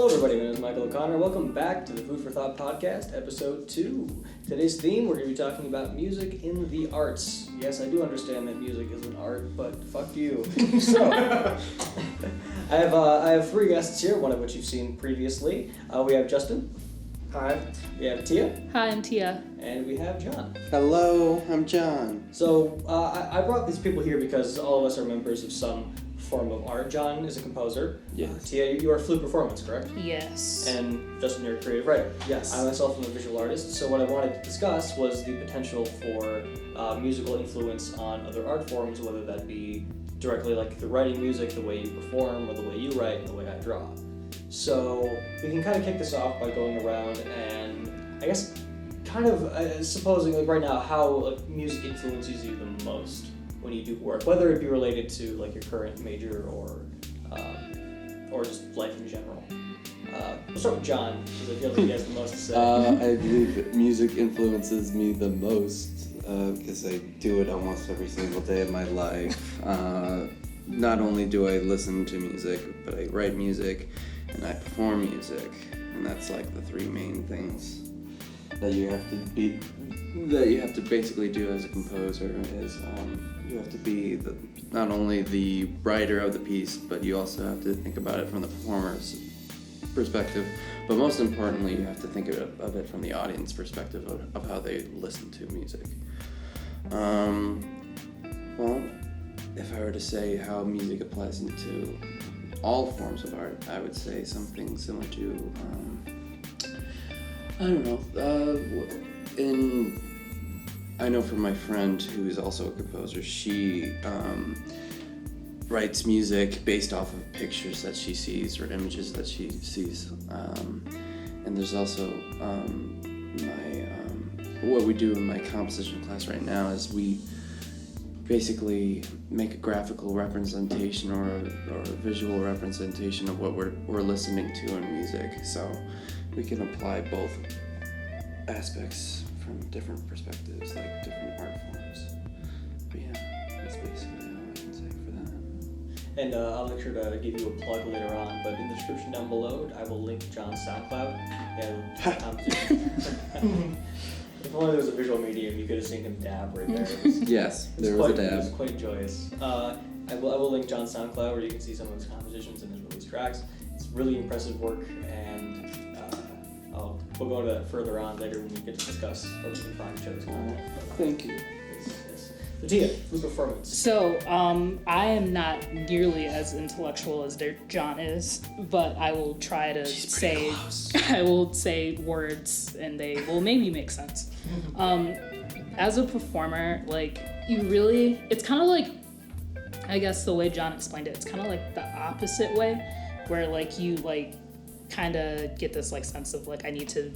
Hello everybody, my name is Michael O'Connor. Welcome back to the Food for Thought podcast, episode 2. Today's theme, we're going to be talking about music in the arts. Yes, I do understand that music is an art, but fuck you. So, I have three guests here, one of which you've seen previously. We have Justin. Hi. We have Tia. Hi, I'm Tia. And we have John. Hello, I'm John. So, I brought these people here because all of us are members of some form of art. John is a composer. Yes. Tia, you are Flute performance, correct? Yes. And Justin, you're a creative writer. Yes. I myself am a visual artist, so what I wanted to discuss was the potential for musical influence on other art forms, whether that be directly like the writing music, the way you perform, or the way you write, and the way I draw. So we can kind of kick this off by going around and I guess kind of supposing like right now how like music influences you the most when you do work, whether it be related to like your current major or just life in general. We'll start with John, because I feel like he has the most to say. I believe that music influences me the most because I do it almost every single day of my life. Not only do I listen to music, but I write music and I perform music, and that's like the three main things that you have to basically do as a composer is you have to be not only the writer of the piece, but you also have to think about it from the performer's perspective, but most importantly you have to think of it from the audience perspective of how they listen to music. Well, if I were to say how music applies into all forms of art, I would say something similar to I don't know. I know from my friend who is also a composer, she writes music based off of pictures that she sees or images that she sees. And there's also what we do in my composition class right now is we basically make a graphical representation or a visual representation of what we're listening to in music. So we can apply both aspects from different perspectives, like different art forms. But yeah, that's basically all I can say for that. And I'll make sure to give you a plug later on, but in the description down below, I will link John's Soundcloud. If only there was a visual medium, you could have seen him dab right there. Yes, there was a dab. It was quite joyous. I will link John's Soundcloud where you can see some of his compositions and his release tracks. It's really impressive work, and we'll go into that further on later when we get to discuss where we can find each other's content. Thank you. Yes. So Tia, who's performance? So, I am not nearly as intellectual as John is, but I will try to say, I will say words and they will maybe make sense. As a performer, like, it's kind of like, I guess the way John explained it, it's kind of like the opposite way, where like you like kind of get this like sense of like I need to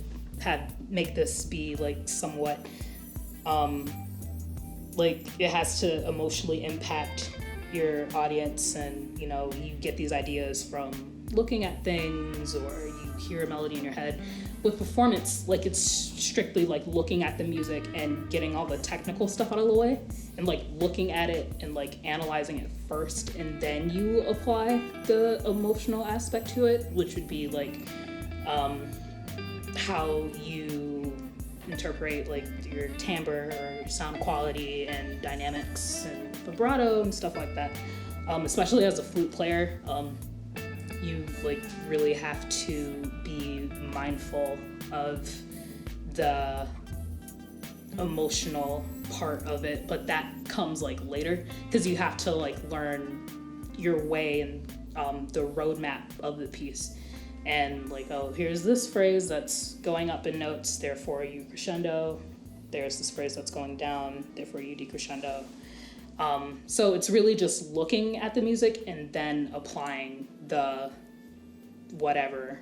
make this be like somewhat like it has to emotionally impact your audience, and you know you get these ideas from looking at things or you hear a melody in your head. With performance, like it's strictly like looking at the music and getting all the technical stuff out of the way and like looking at it and like analyzing it first, and then you apply the emotional aspect to it, which would be like how you interpret like your timbre or your sound quality and dynamics and vibrato and stuff like that. Especially as a flute player, you like really have to be mindful of the emotional part of it, but that comes like later because you have to like learn your way and the roadmap of the piece, and like, oh, here's this phrase that's going up in notes, therefore you crescendo. There's this phrase that's going down, therefore you decrescendo. So it's really just looking at the music and then applying the whatever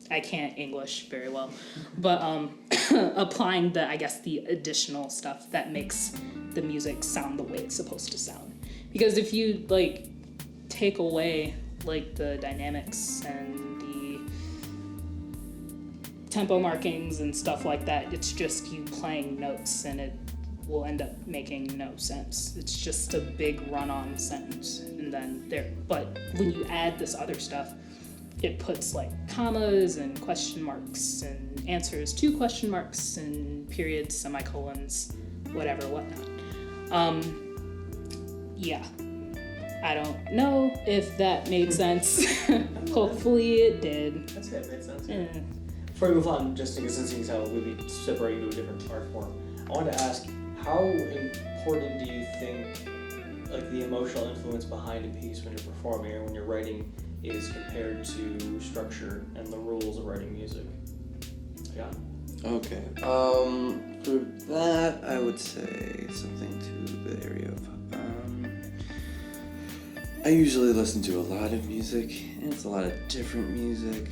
I can't English very well, but applying the additional stuff that makes the music sound the way it's supposed to sound. Because if you like take away like the dynamics and the tempo markings and stuff like that, it's just you playing notes and it will end up making no sense. It's just a big run-on sentence and then there. But when you add this other stuff, it puts like commas and question marks and answers to question marks and periods, semicolons, whatever, whatnot. Yeah. I don't know if that made sense. Hopefully it did. That's it, made sense. Yeah. Before we move on, just because since how we'll be separating to a different art form, I wanted to ask, how important do you think like the emotional influence behind a piece when you're performing or when you're writing is compared to structure and the rules of writing music? Yeah. Okay. For that, I would say something to the area of. I usually listen to a lot of music, and it's a lot of different music.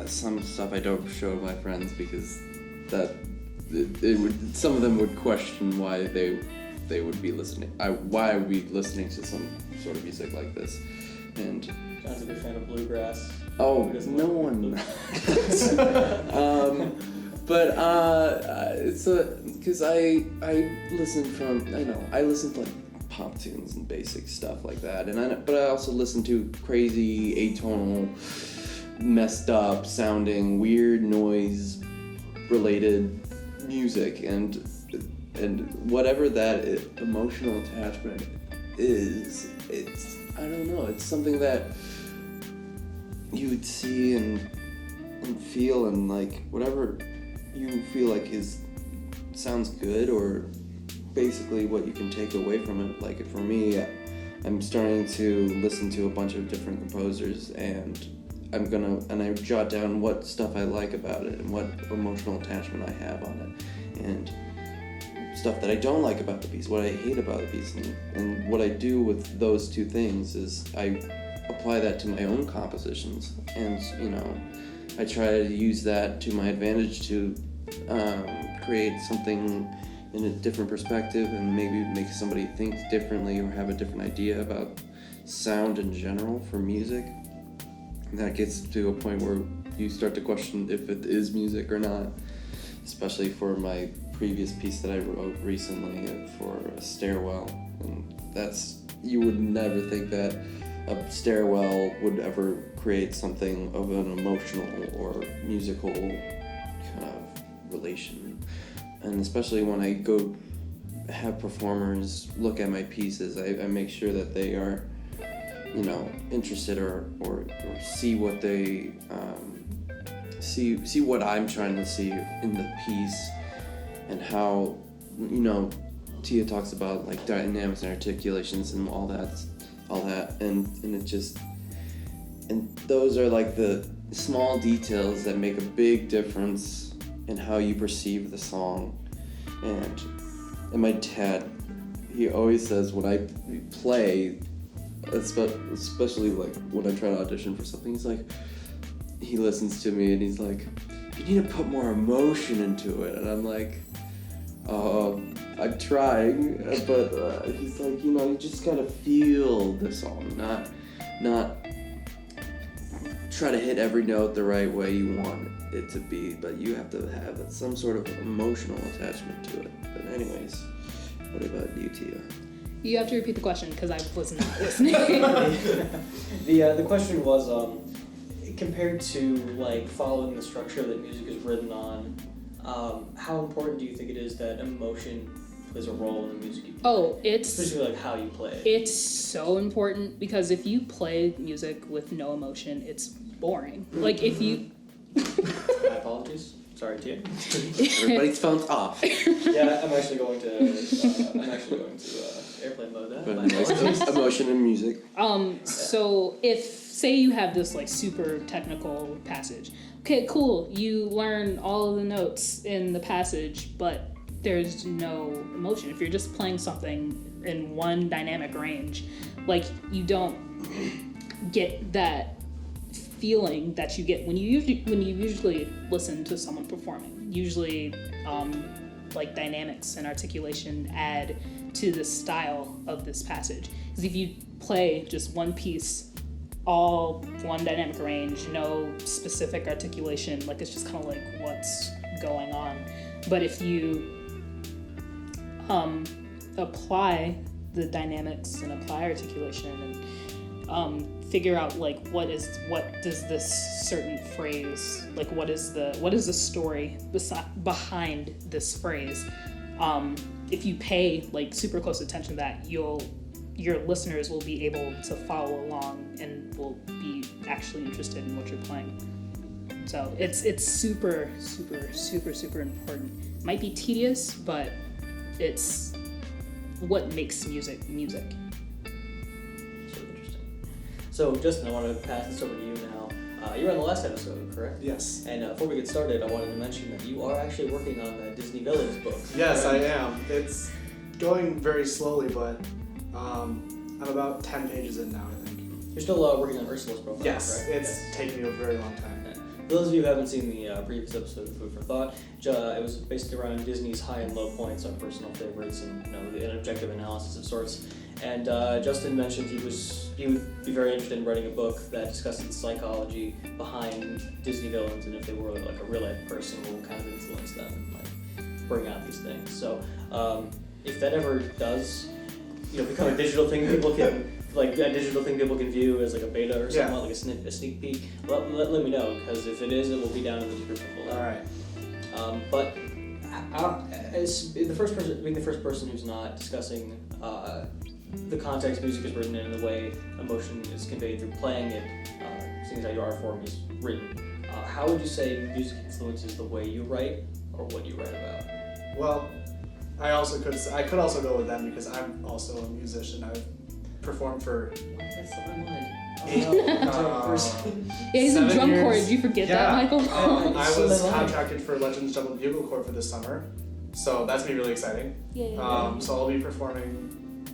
Some stuff I don't show my friends because some of them would question why they would be listening. Why are we listening to some sort of music like this? And John's a big fan of bluegrass. oh, no one. It's because I listen to like pop tunes and basic stuff like that, but I also listen to crazy atonal, messed up sounding, weird noise related music, and whatever that emotional attachment is, it's, I don't know, it's something that you would see and feel, and like whatever you feel like sounds good, or basically what you can take away from it. Like for me, I'm starting to listen to a bunch of different composers, and I jot down what stuff I like about it and what emotional attachment I have on it, and stuff that I don't like about the piece, what I hate about the piece, and what I do with those two things is I apply that to my own compositions, and I try to use that to my advantage to create something in a different perspective, and maybe make somebody think differently or have a different idea about sound in general for music. And that gets to a point where you start to question if it is music or not, especially for my previous piece that I wrote recently for a stairwell. And you would never think that a stairwell would ever create something of an emotional or musical kind of relation. And especially when I go have performers look at my pieces, I make sure that they are, interested or see what they see what I'm trying to see in the piece, and how, Tia talks about like dynamics and articulations and all that, and it just, and those are like the small details that make a big difference in how you perceive the song. And my dad, he always says when I play, especially like when I try to audition for something, he listens to me and he's like, you need to put more emotion into it. And I'm like, I'm trying, but he's like, you just gotta feel the song, not try to hit every note the right way you want it to be, but you have to have some sort of emotional attachment to it. But anyways, what about you, Tia? You have to repeat the question because I was not listening. The question was, compared to like following the structure that music is written on, how important do you think it is that emotion plays a role in the music you play? Especially like how you play it. It's so important, because if you play music with no emotion, it's boring. Like if you My apologies. Sorry, Tia. Everybody's phone's off. Yeah, I'm actually going to airplane mode that. But emotion and music. So if, say you have this like super technical passage. Okay, cool. You learn all of the notes in the passage, but there's no emotion. If you're just playing something in one dynamic range, like you don't get that feeling that you get when you usually listen to someone performing. Usually, like dynamics and articulation add to the style of this passage. Because if you play just one piece, all one dynamic range, no specific articulation, like it's just kind of like what's going on. But if you apply the dynamics and apply articulation figure out like what does this certain phrase, like what is the story behind this phrase. If you pay like super close attention to that, your listeners will be able to follow along and will be actually interested in what you're playing. So it's super important. Might be tedious, but it's what makes music. Sort of interesting. So Justin, I want to pass this over to you now. You were on the last episode, correct? Yes. And before we get started, I wanted to mention that you are actually working on the Disney Villains book. Yes, correct? I am. It's going very slowly, but I'm about 10 pages in now, I think. You're still working on Ursula's profile, Yes, correct? it's taken me a very long time. For those of you who haven't seen the previous episode of Food for Thought, it was based around Disney's high and low points, our personal favorites, and an objective analysis of sorts. And Justin mentioned he would be very interested in writing a book that discusses the psychology behind Disney villains, and if they were like a real life person, what would kind of influence them and like bring out these things. So if that ever does, become a digital thing, people can. Like a digital thing people can view as like a beta or something, like a sneak peek. Let me know, because if it is, it will be down in the description below. All right. But as being the first person who's not discussing the context music is written in, and the way emotion is conveyed through playing it, seeing as how your art form is written, how would you say music influences the way you write or what you write about? Well, I could also go with them because I'm also a musician. I've performed for That's on my mind. Yeah, he's in 7 drum years. corps. Did you forget that, Michael? I So was am I. contracted for Legends Double Bugle Corps for this summer, so that's gonna be really exciting. Yeah. So I'll be performing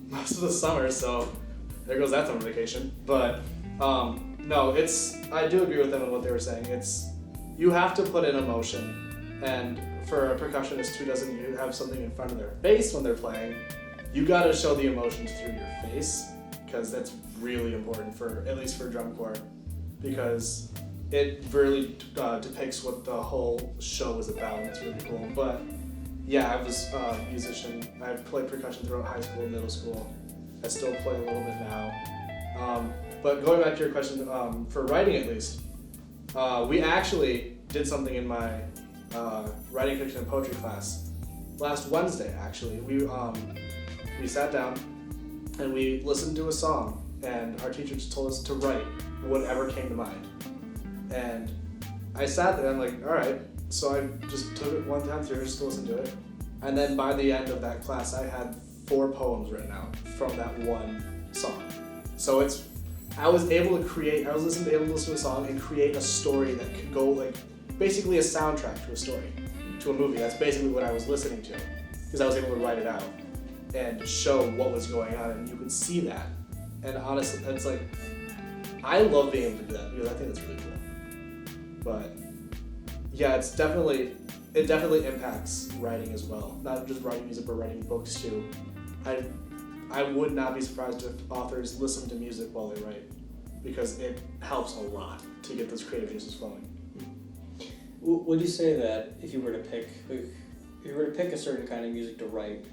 most of the summer, so there goes that summer vacation. But no, I do agree with them on what they were saying. You have to put in emotion, and for a percussionist who doesn't have something in front of their face when they're playing, you gotta show the emotions through your face, because that's really important at least for drum corps, because it really depicts what the whole show is about, and it's really cool. But yeah, I was a musician. I played percussion throughout high school and middle school. I still play a little bit now. But going back to your question, for writing at least, we actually did something in my writing, fiction, and poetry class last Wednesday. Actually, we sat down and we listened to a song, and our teacher just told us to write whatever came to mind. And I sat there and I'm like, all right. So I just took it one time through, just to listen to it. And then by the end of that class, I had 4 poems written out from that one song. So I was able to listen to a song and create a story that could go like, basically a soundtrack to a story, to a movie. That's basically what I was listening to, because I was able to write it out and show what was going on, and you could see that. And honestly, it's like, I love being able to do that, because I think that's really cool. But yeah, it definitely impacts writing as well. Not just writing music, but writing books too. I would not be surprised if authors listen to music while they write, because it helps a lot to get those creative juices flowing. Would you say that if you were to pick a certain kind of music to write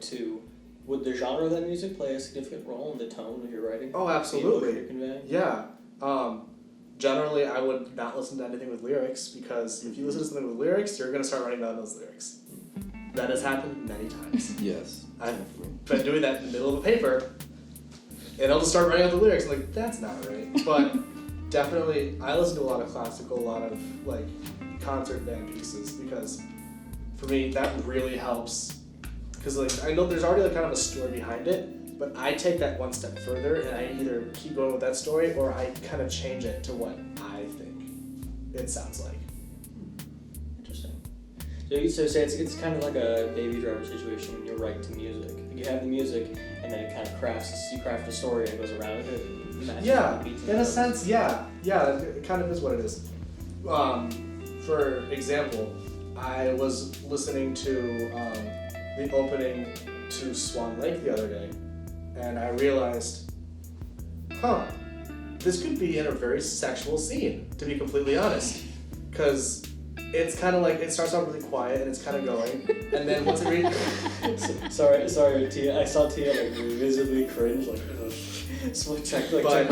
to, would the genre of that music play a significant role in the tone of your writing? Oh, The absolutely. emotion you're conveying? Yeah. Generally, I would not listen to anything with lyrics, because if you listen to something with lyrics, you're going to start writing down those lyrics. That has happened many times. Yes. I've been doing that in the middle of a paper, and I'll just start writing out the lyrics. I'm like, that's not right. But definitely, I listen to a lot of classical, a lot of like concert band pieces, because for me, that really helps. Because like, I know there's already like kind of a story behind it, but I take that one step further, and I either keep going with that story, or I kind of change it to what I think it sounds like. Interesting. So say it's kind of like a Baby Driver situation when you write to music. You have the music, and then it kind of you craft a story that goes around it. And matches Yeah, the beats and in a rhythms. sense, yeah, it kind of is what it is. For example, I was listening to the opening to Swan Lake the other day, and I realized, this could be in a very sexual scene, to be completely honest, because it's kind of like it starts out really quiet and it's kind of going, and then once it reaches. sorry, Tia. I saw Tia like visibly cringe, like. So check like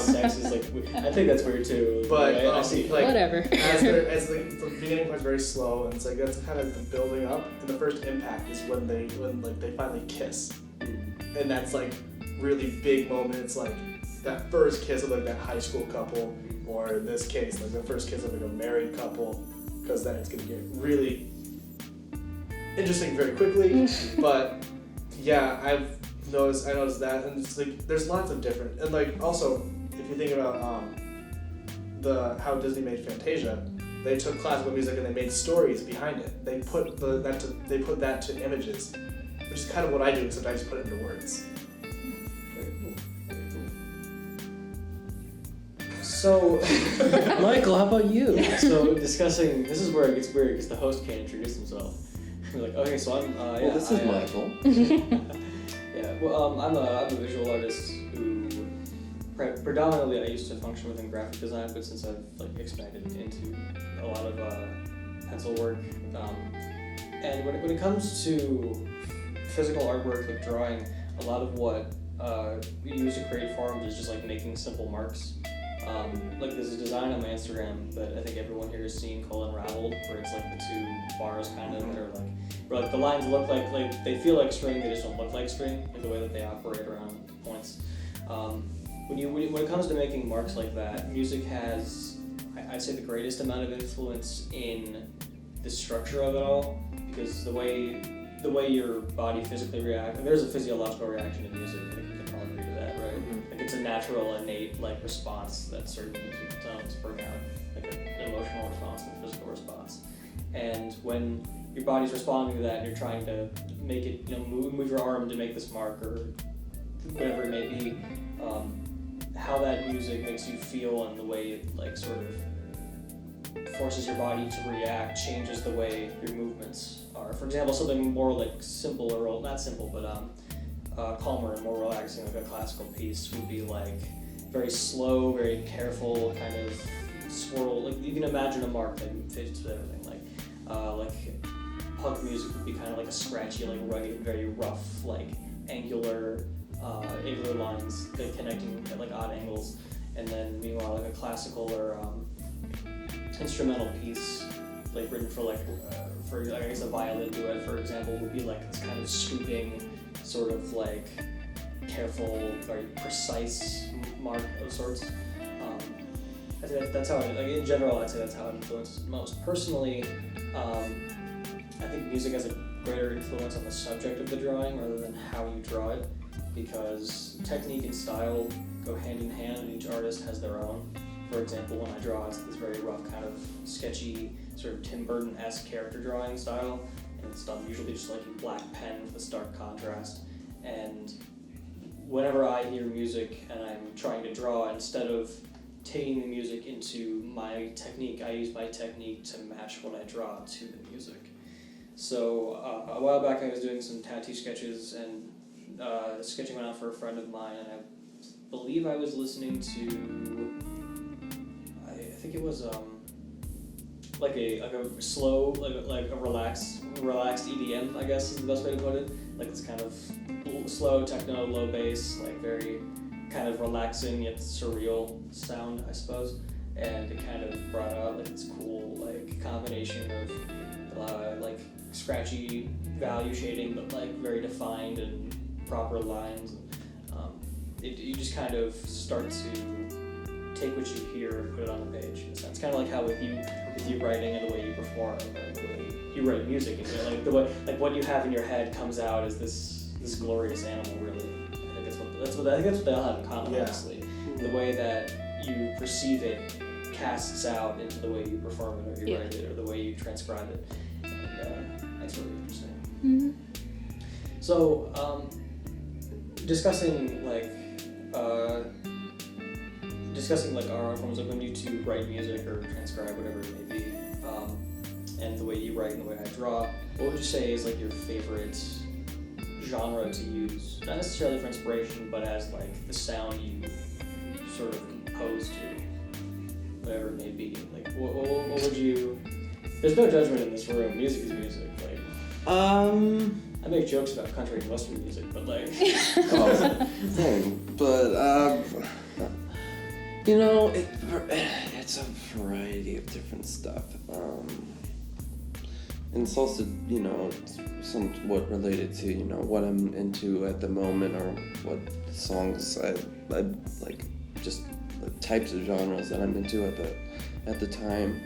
sex is like I think that's weird too. But right? I see like whatever. as the beginning part's very slow and it's like that's kind of the building up and the first impact is when they finally kiss, and that's like really big moment. It's like that first kiss of like that high school couple, or in this case like the first kiss of like a married couple, because then it's gonna get really interesting very quickly. But yeah, I noticed that, and it's like there's lots of different, and like also if you think about how Disney made Fantasia, they took classical music and they made stories behind it. They put that to images, which is kind of what I do, except I just put it into words. Very cool. So, Michael, how about you? so discussing, this is where it gets weird because the host can't introduce himself. We're like, okay, so I'm. Well, this is Michael. Yeah, well, I'm a visual artist who predominantly I used to function within graphic design, but since I've like expanded into a lot of pencil work, and when it comes to physical artwork, like drawing, a lot of what we use to create forms is just like making simple marks. Like there's a design on my Instagram that I think everyone here has seen called Unraveled, where it's like the two bars kind of that are like, where like the lines look like they feel like string, they just don't look like string, like the way that they operate around points. When it comes to making marks like that, music has, I'd say, the greatest amount of influence in the structure of it all, because the way your body physically reacts, and there's a physiological reaction to music. I think you can all agree to that, right? Like it's a natural, innate like response that certain music tones bring out, like an emotional response and a physical response. And when your body's responding to that, and you're trying to make it, move your arm to make this mark or whatever it may be, how that music makes you feel and the way it like sort of forces your body to react changes the way your movements are. For example, something more like simple, or not simple, but calmer and more relaxing, like a classical piece would be like very slow, very careful, kind of swirl. Like you can imagine a mark that fits with everything. Like punk music would be kind of like a scratchy, like rugged, very rough, like angular lines that connecting at like odd angles. And then meanwhile, like a classical or instrumental piece, like written for like for I guess a violin duet, for example, would be like this kind of scooping, sort of like careful, very precise mark of sorts. I think that's how like in general, I'd say that's how it influences most. Personally, I think music has a greater influence on the subject of the drawing rather than how you draw it, because technique and style go hand in hand, and each artist has their own. For example, when I draw, it's this very rough, kind of sketchy, sort of Tim Burton-esque character drawing style, and it's done usually just like in black pen with a stark contrast. And whenever I hear music and I'm trying to draw, instead of taking the music into my technique, I use my technique to match what I draw to the music. So a while back I was doing some tattoo sketches, and sketching went out for a friend of mine, and I believe I was listening to, I think it was like a slow, like a relaxed EDM, I guess is the best way to put it. Like this kind of slow techno, low bass, like very kind of relaxing yet surreal sound, I suppose. And it kind of brought out like this cool like combination of like scratchy value shading, but like very defined and proper lines. You just kind of start to take what you hear and put it on the page. In a sense, kind of like how with you writing and the way you perform, and the way you write music, and like the way like what you have in your head comes out as this glorious animal. Really, I think that's what they all have in common. Yeah. Honestly, the way that you perceive it casts out into the way you perform it, or you write it, or the way you transcribe it, and that's really interesting. Mm-hmm. So, discussing our art forms, like when you two write music or transcribe, whatever it may be, and the way you write and the way I draw, what would you say is like your favorite genre to use? Not necessarily for inspiration, but as like the sound you sort of compose to, whatever it may be. Like what would you There's no judgment in this room. Music is music. Like, I make jokes about country and western music, but like, you know, it's a variety of different stuff. And it's also, you know, somewhat related to, you know, what I'm into at the moment or what songs I like, just the types of genres that I'm into at the time.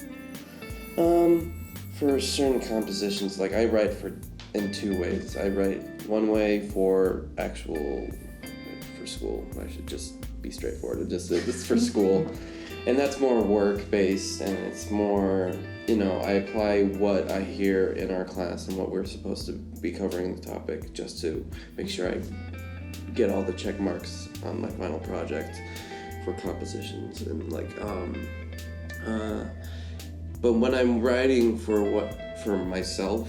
For certain compositions, like I write in two ways. I write one way for school. I should just be straightforward. It's for school. And that's more work-based, and it's more, you know, I apply what I hear in our class and what we're supposed to be covering the topic just to make sure I get all the check marks on my final project for compositions. And like, but when I'm writing for myself,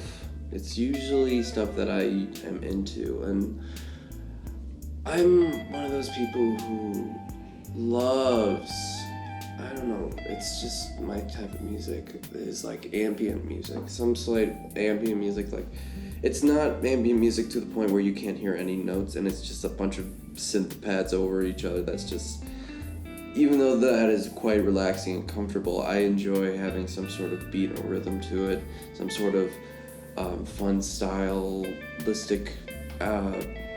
it's usually stuff that I am into, and I'm one of those people who loves, I don't know, it's just my type of music is like ambient music, some slight ambient music. Like, it's not ambient music to the point where you can't hear any notes and it's just a bunch of synth pads over each other. That's just, even though that is quite relaxing and comfortable, I enjoy having some sort of beat or rhythm to it, some sort of fun stylistic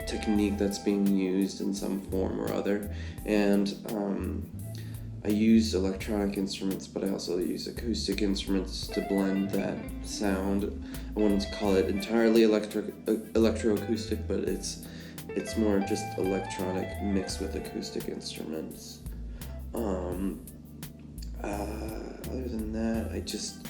technique that's being used in some form or other. And I use electronic instruments, but I also use acoustic instruments to blend that sound. I wouldn't call it entirely electroacoustic, but it's more just electronic mixed with acoustic instruments. Other than that, I just,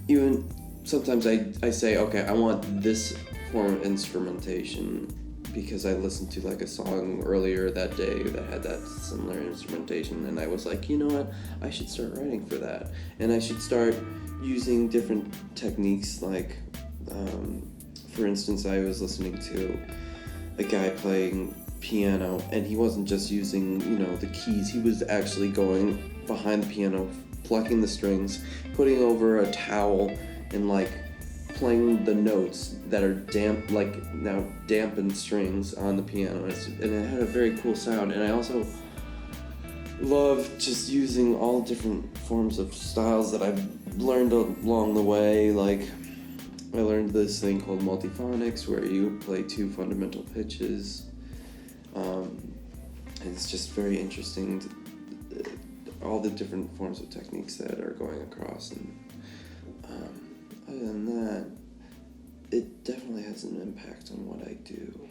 even sometimes I say, okay, I want this form of instrumentation because I listened to like a song earlier that day that had that similar instrumentation, and I was like, you know what, I should start writing for that, and I should start using different techniques. Like, for instance, I was listening to a guy playing piano, and he wasn't just using, you know, the keys, he was actually going behind the piano, plucking the strings, putting over a towel, and like playing the notes that are damp, like now dampened strings on the piano, and it had a very cool sound. And I also love just using all different forms of styles that I've learned along the way. Like, I learned this thing called multiphonics, where you play two fundamental pitches. And it's just very interesting, all the different forms of techniques that are going across. And other than that, it definitely has an impact on what I do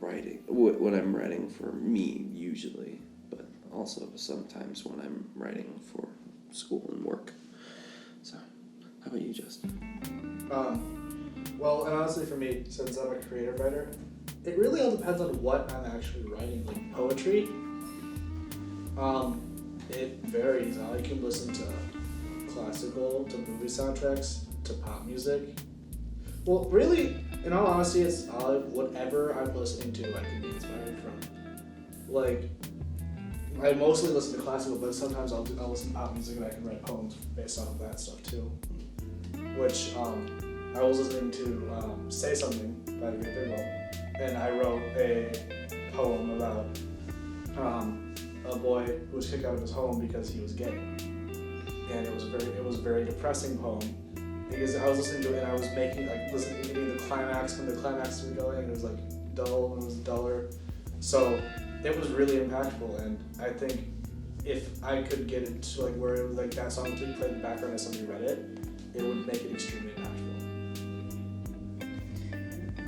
writing, when I'm writing for me usually, but also sometimes when I'm writing for school and work. So, how about you, Justin? Well, and honestly for me, since I'm a creative writer, it really all depends on what I'm actually writing. Like poetry, it varies. I can listen to classical, to movie soundtracks, to pop music. Well, really, in all honesty, it's whatever I'm listening to I can be inspired from. Like, I mostly listen to classical, but sometimes I'll listen to pop music and I can write poems based off of that stuff too. Which, I was listening to Say Something by Great Big World, and I wrote a poem about a boy who was kicked out of his home because he was gay. And it was a very depressing poem, because I was listening to it and I was getting the climax when the climax was going, and it was like dull, and it was duller. So it was really impactful, and I think if I could get it to like where it was like that song would play in the background as somebody read it, it would make it extremely impactful.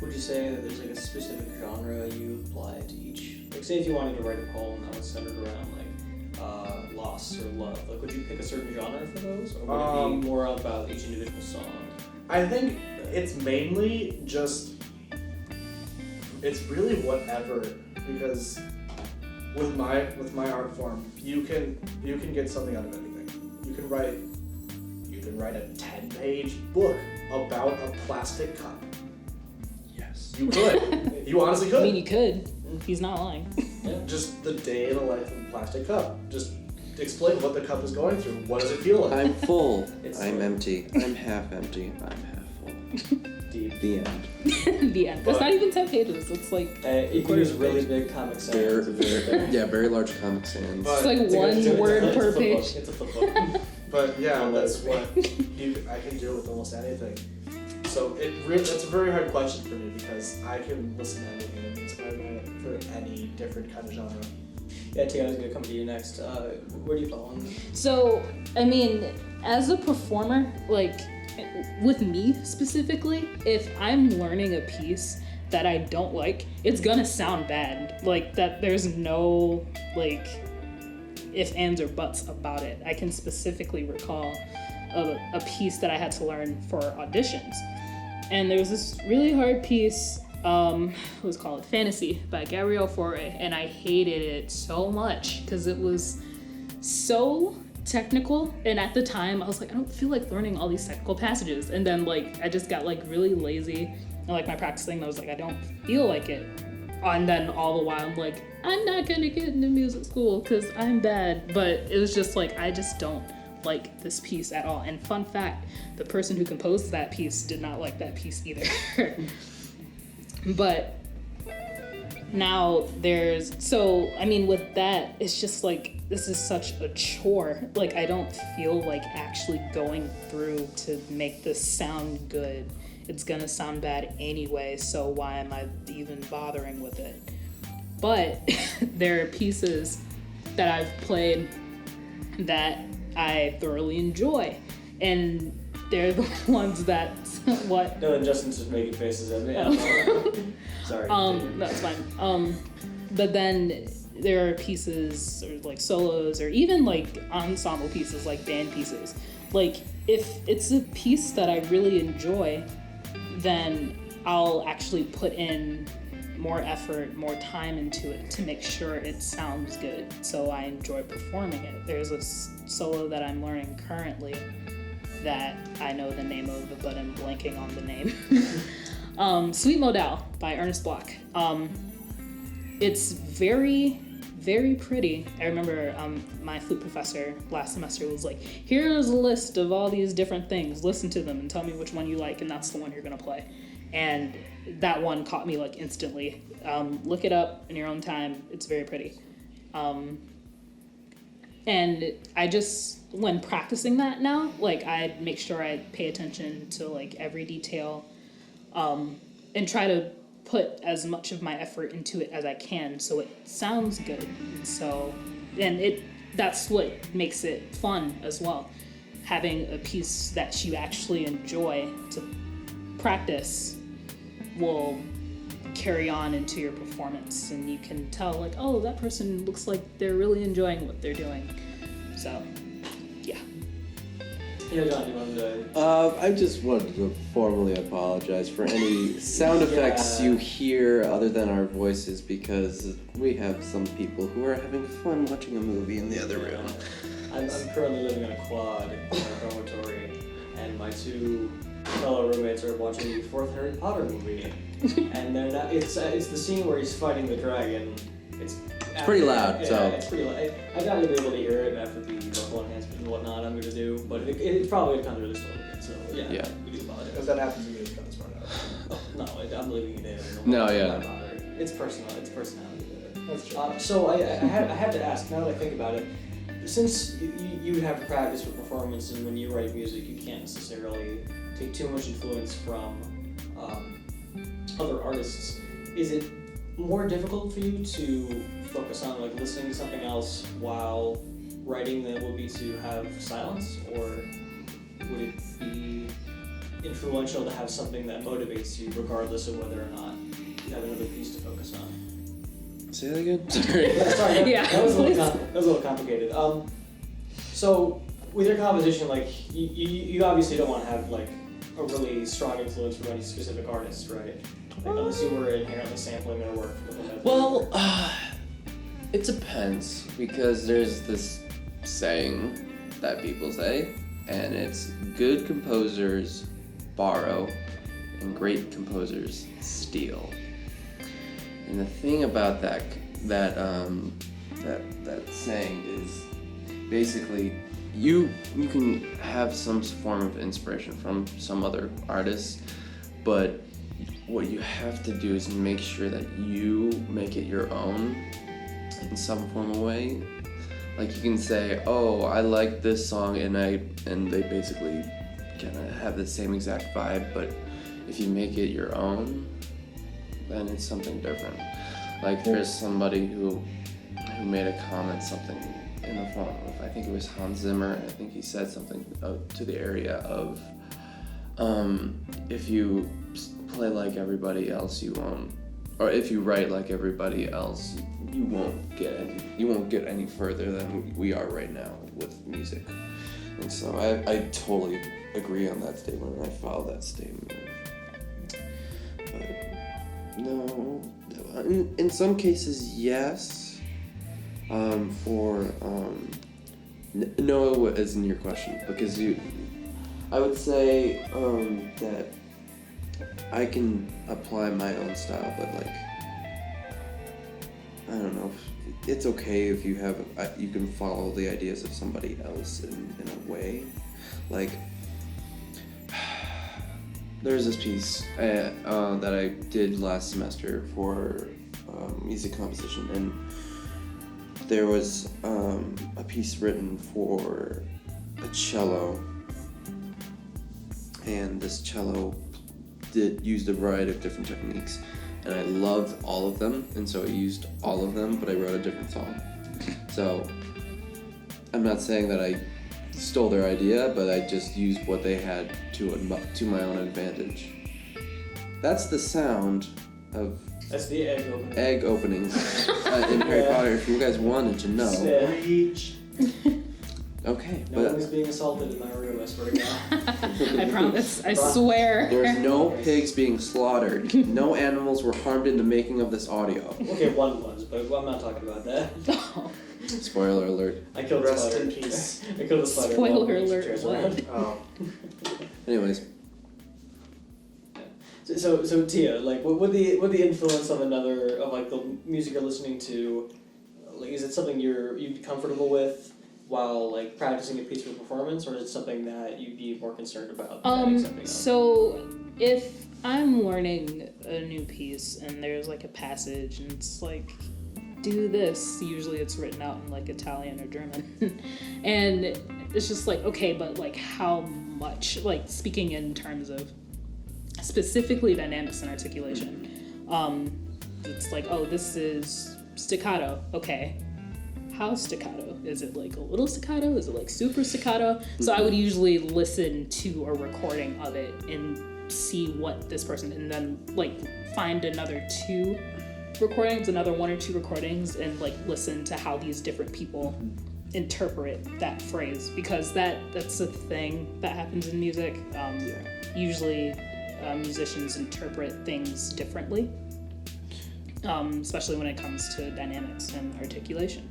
would you say that there's like a specific genre you apply to each? Like, say if you wanted to write a poem that was centered around like loss or love, like would you pick a certain genre for those, or would it be more about each individual song? I think it's mainly just, it's really whatever, because with my art form, you can get something out of anything. You can write a 10-page book about a plastic cup. Yes. You could. You honestly could. I mean, you could. He's not lying. Yeah. Just the day in the life of a plastic cup. Just explain what the cup is going through. What does it feel like? I'm full. It's I'm full. empty. I'm half empty. I'm half full. Deep. The end. The end. That's not even 10 pages. It's like You can use really big Comic Sans. Very large Comic Sans. it's like It's a one good- word it's a per flip page. book. It's a flip book. But yeah, Oh, that's that's what I can do with almost anything. So that's a very hard question for me because I can listen to anything and be inspired by it for any different kind of genre. Yeah, Tia, I was gonna come to you next. Where do you fall on? So, I mean, as a performer, like, with me specifically, if I'm learning a piece that I don't like, it's gonna sound bad. Like, that there's no, like, ifs, ands, or buts about it. I can specifically recall a piece that I had to learn for auditions. And there was this really hard piece, it was called Fantasy by Gabrielle Fauré, and I hated it so much because it was so technical, and at the time I was like, I don't feel like learning all these technical passages, and then like I just got like really lazy and like my practicing, I was like, I don't feel like it, and then all the while I'm like, I'm not gonna get into music school because I'm bad. But it was just like, I just don't like this piece at all. And fun fact, the person who composed that piece did not like that piece either. But now I mean, with that, it's just like, this is such a chore. Like, I don't feel like actually going through to make this sound good. It's gonna sound bad anyway, so why am I even bothering with it? But there are pieces that I've played that I thoroughly enjoy, and they're the ones that what? No, and Justin's just making faces at me. Sorry. That's fine. But then there are pieces or like solos or even like ensemble pieces, like band pieces. Like, if it's a piece that I really enjoy, then I'll actually put in more effort, more time into it to make sure it sounds good, so I enjoy performing it. There's a solo that I'm learning currently that I know the name of, but I'm blanking on the name. Sweet Modal by Ernest Bloch. It's very, very pretty. I remember my flute professor last semester was like, here's a list of all these different things, listen to them and tell me which one you like, and that's the one you're gonna play. And that one caught me like instantly. Look it up in your own time. It's very pretty. And I just, when practicing that now, like, I make sure I pay attention to like every detail, and try to put as much of my effort into it as I can so it sounds good. And that's what makes it fun as well. Having a piece that you actually enjoy to practice will carry on into your performance, and you can tell like, oh, that person looks like they're really enjoying what they're doing. So, yeah. Yeah, John, you wanted to... I just wanted to formally apologize for any sound effects you hear other than our voices, because we have some people who are having fun watching a movie in the other room. I'm currently living in a quad in a dormitory, and my two fellow roommates are watching the fourth Harry Potter movie. And they're not, it's the scene where he's fighting the dragon. It's pretty loud, yeah, so... it's pretty loud. I'm not gonna be able to hear it after the vocal enhancement and whatnot I'm gonna do, but it's probably gonna come through this a little bit, so yeah. We do apologize. If that happens to me, it's kind of smart out. Oh, no, I'm leaving it in. No, yeah. I'm not bothered. It's personal. It's personality. That's true. So I have to ask, now that I think about it, since you have to practice with performance, and when you write music, you can't necessarily take too much influence from other artists. Is it more difficult for you to focus on like listening to something else while writing than it would be to have silence, or would it be influential to have something that motivates you regardless of whether or not you have another piece to focus on? Say that again? Sorry. Yeah, sorry, Yeah, that was a little complicated. So with your composition, like you obviously don't want to have like a really strong influence from any specific artist, right? Like, unless you were inherently sampling their work. Well, it depends, because there's this saying that people say, and it's good composers borrow and great composers steal. And the thing about that saying is, basically you can have some form of inspiration from some other artists, but what you have to do is make sure that you make it your own in some form of way. Like you can say, oh, I like this song, and they basically kind of have the same exact vibe, but if you make it your own, then it's something different. Like there's somebody who made a comment, something in the form of, I think it was Hans Zimmer, and I think he said something to the area of, if you play like everybody else, you won't, or if you write like everybody else, you won't get any further than we are right now with music. And so I totally agree on that statement, and I follow that statement. But no, in some cases, yes. No isn't your question, because I would say that I can apply my own style, but like, I don't know, it's okay if you can follow the ideas of somebody else in a way. Like, there's this piece that I did last semester for music composition, and there was a piece written for a cello, and this cello used a variety of different techniques, and I loved all of them, and so I used all of them, but I wrote a different song. So I'm not saying that I stole their idea, but I just used what they had to my own advantage. That's the sound of That's the egg openings in Harry Potter, if you guys wanted to know. Reach. Okay, No but one is being assaulted in my room, I swear to God. I promise. I swear. there's no pigs being slaughtered. No animals were harmed in the making of this audio. Okay, one was, but I'm not talking about that. Spoiler alert. I killed the Rest spider. in peace. I killed the spider. Spoiler while alert, chairs what? around. Oh. Anyways, So Tia, like, what the influence of the music you're listening to, like, is it something you'd be comfortable with while like practicing a piece for performance, or is it something that you'd be more concerned about adding something else? So if I'm learning a new piece and there's like a passage and it's like, do this, usually it's written out in like Italian or German, and it's just like, okay, but like how much, like speaking in terms of specifically dynamics and articulation, it's like, oh, this is staccato, okay, how staccato? Is it like a little staccato? Is it like super staccato? So I would usually listen to a recording of it and see what this person, and then like find another one or two recordings, and like listen to how these different people interpret that phrase, because that's a thing that happens in music. Usually musicians interpret things differently, especially when it comes to dynamics and articulation.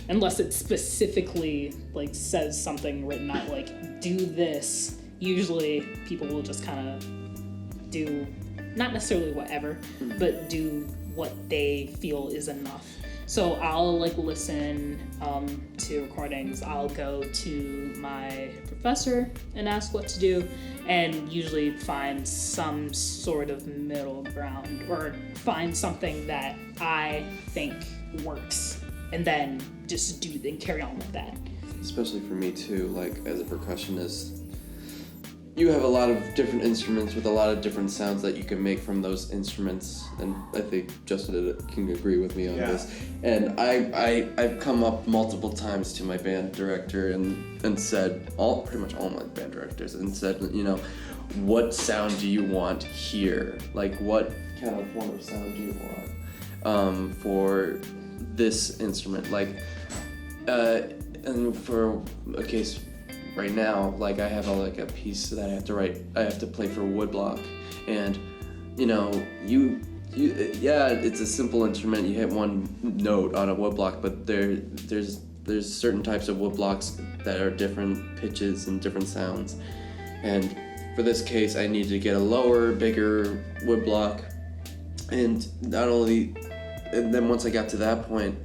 Unless it specifically like says something written out like, do this, usually people will just kind of do, not necessarily whatever, but do what they feel is enough. So I'll like listen to recordings, I'll go to my professor and ask what to do, and usually find some sort of middle ground, or find something that I think works, and then just do and carry on with that. especially for me too, like as a percussionist, you have a lot of different instruments with a lot of different sounds that you can make from those instruments, and I think Justin can agree with me on this. And I've come up multiple times to my band director and said, pretty much all my band directors, and said, you know, what sound do you want here? Like, what kind of form of sound do you want for this instrument? Like, and for a case right now, like I have a piece that I have to write. I have to play for woodblock, and you know, it's a simple instrument. You hit one note on a woodblock, but there's certain types of woodblocks that are different pitches and different sounds. And for this case, I need to get a lower, bigger woodblock, and then once I got to that point,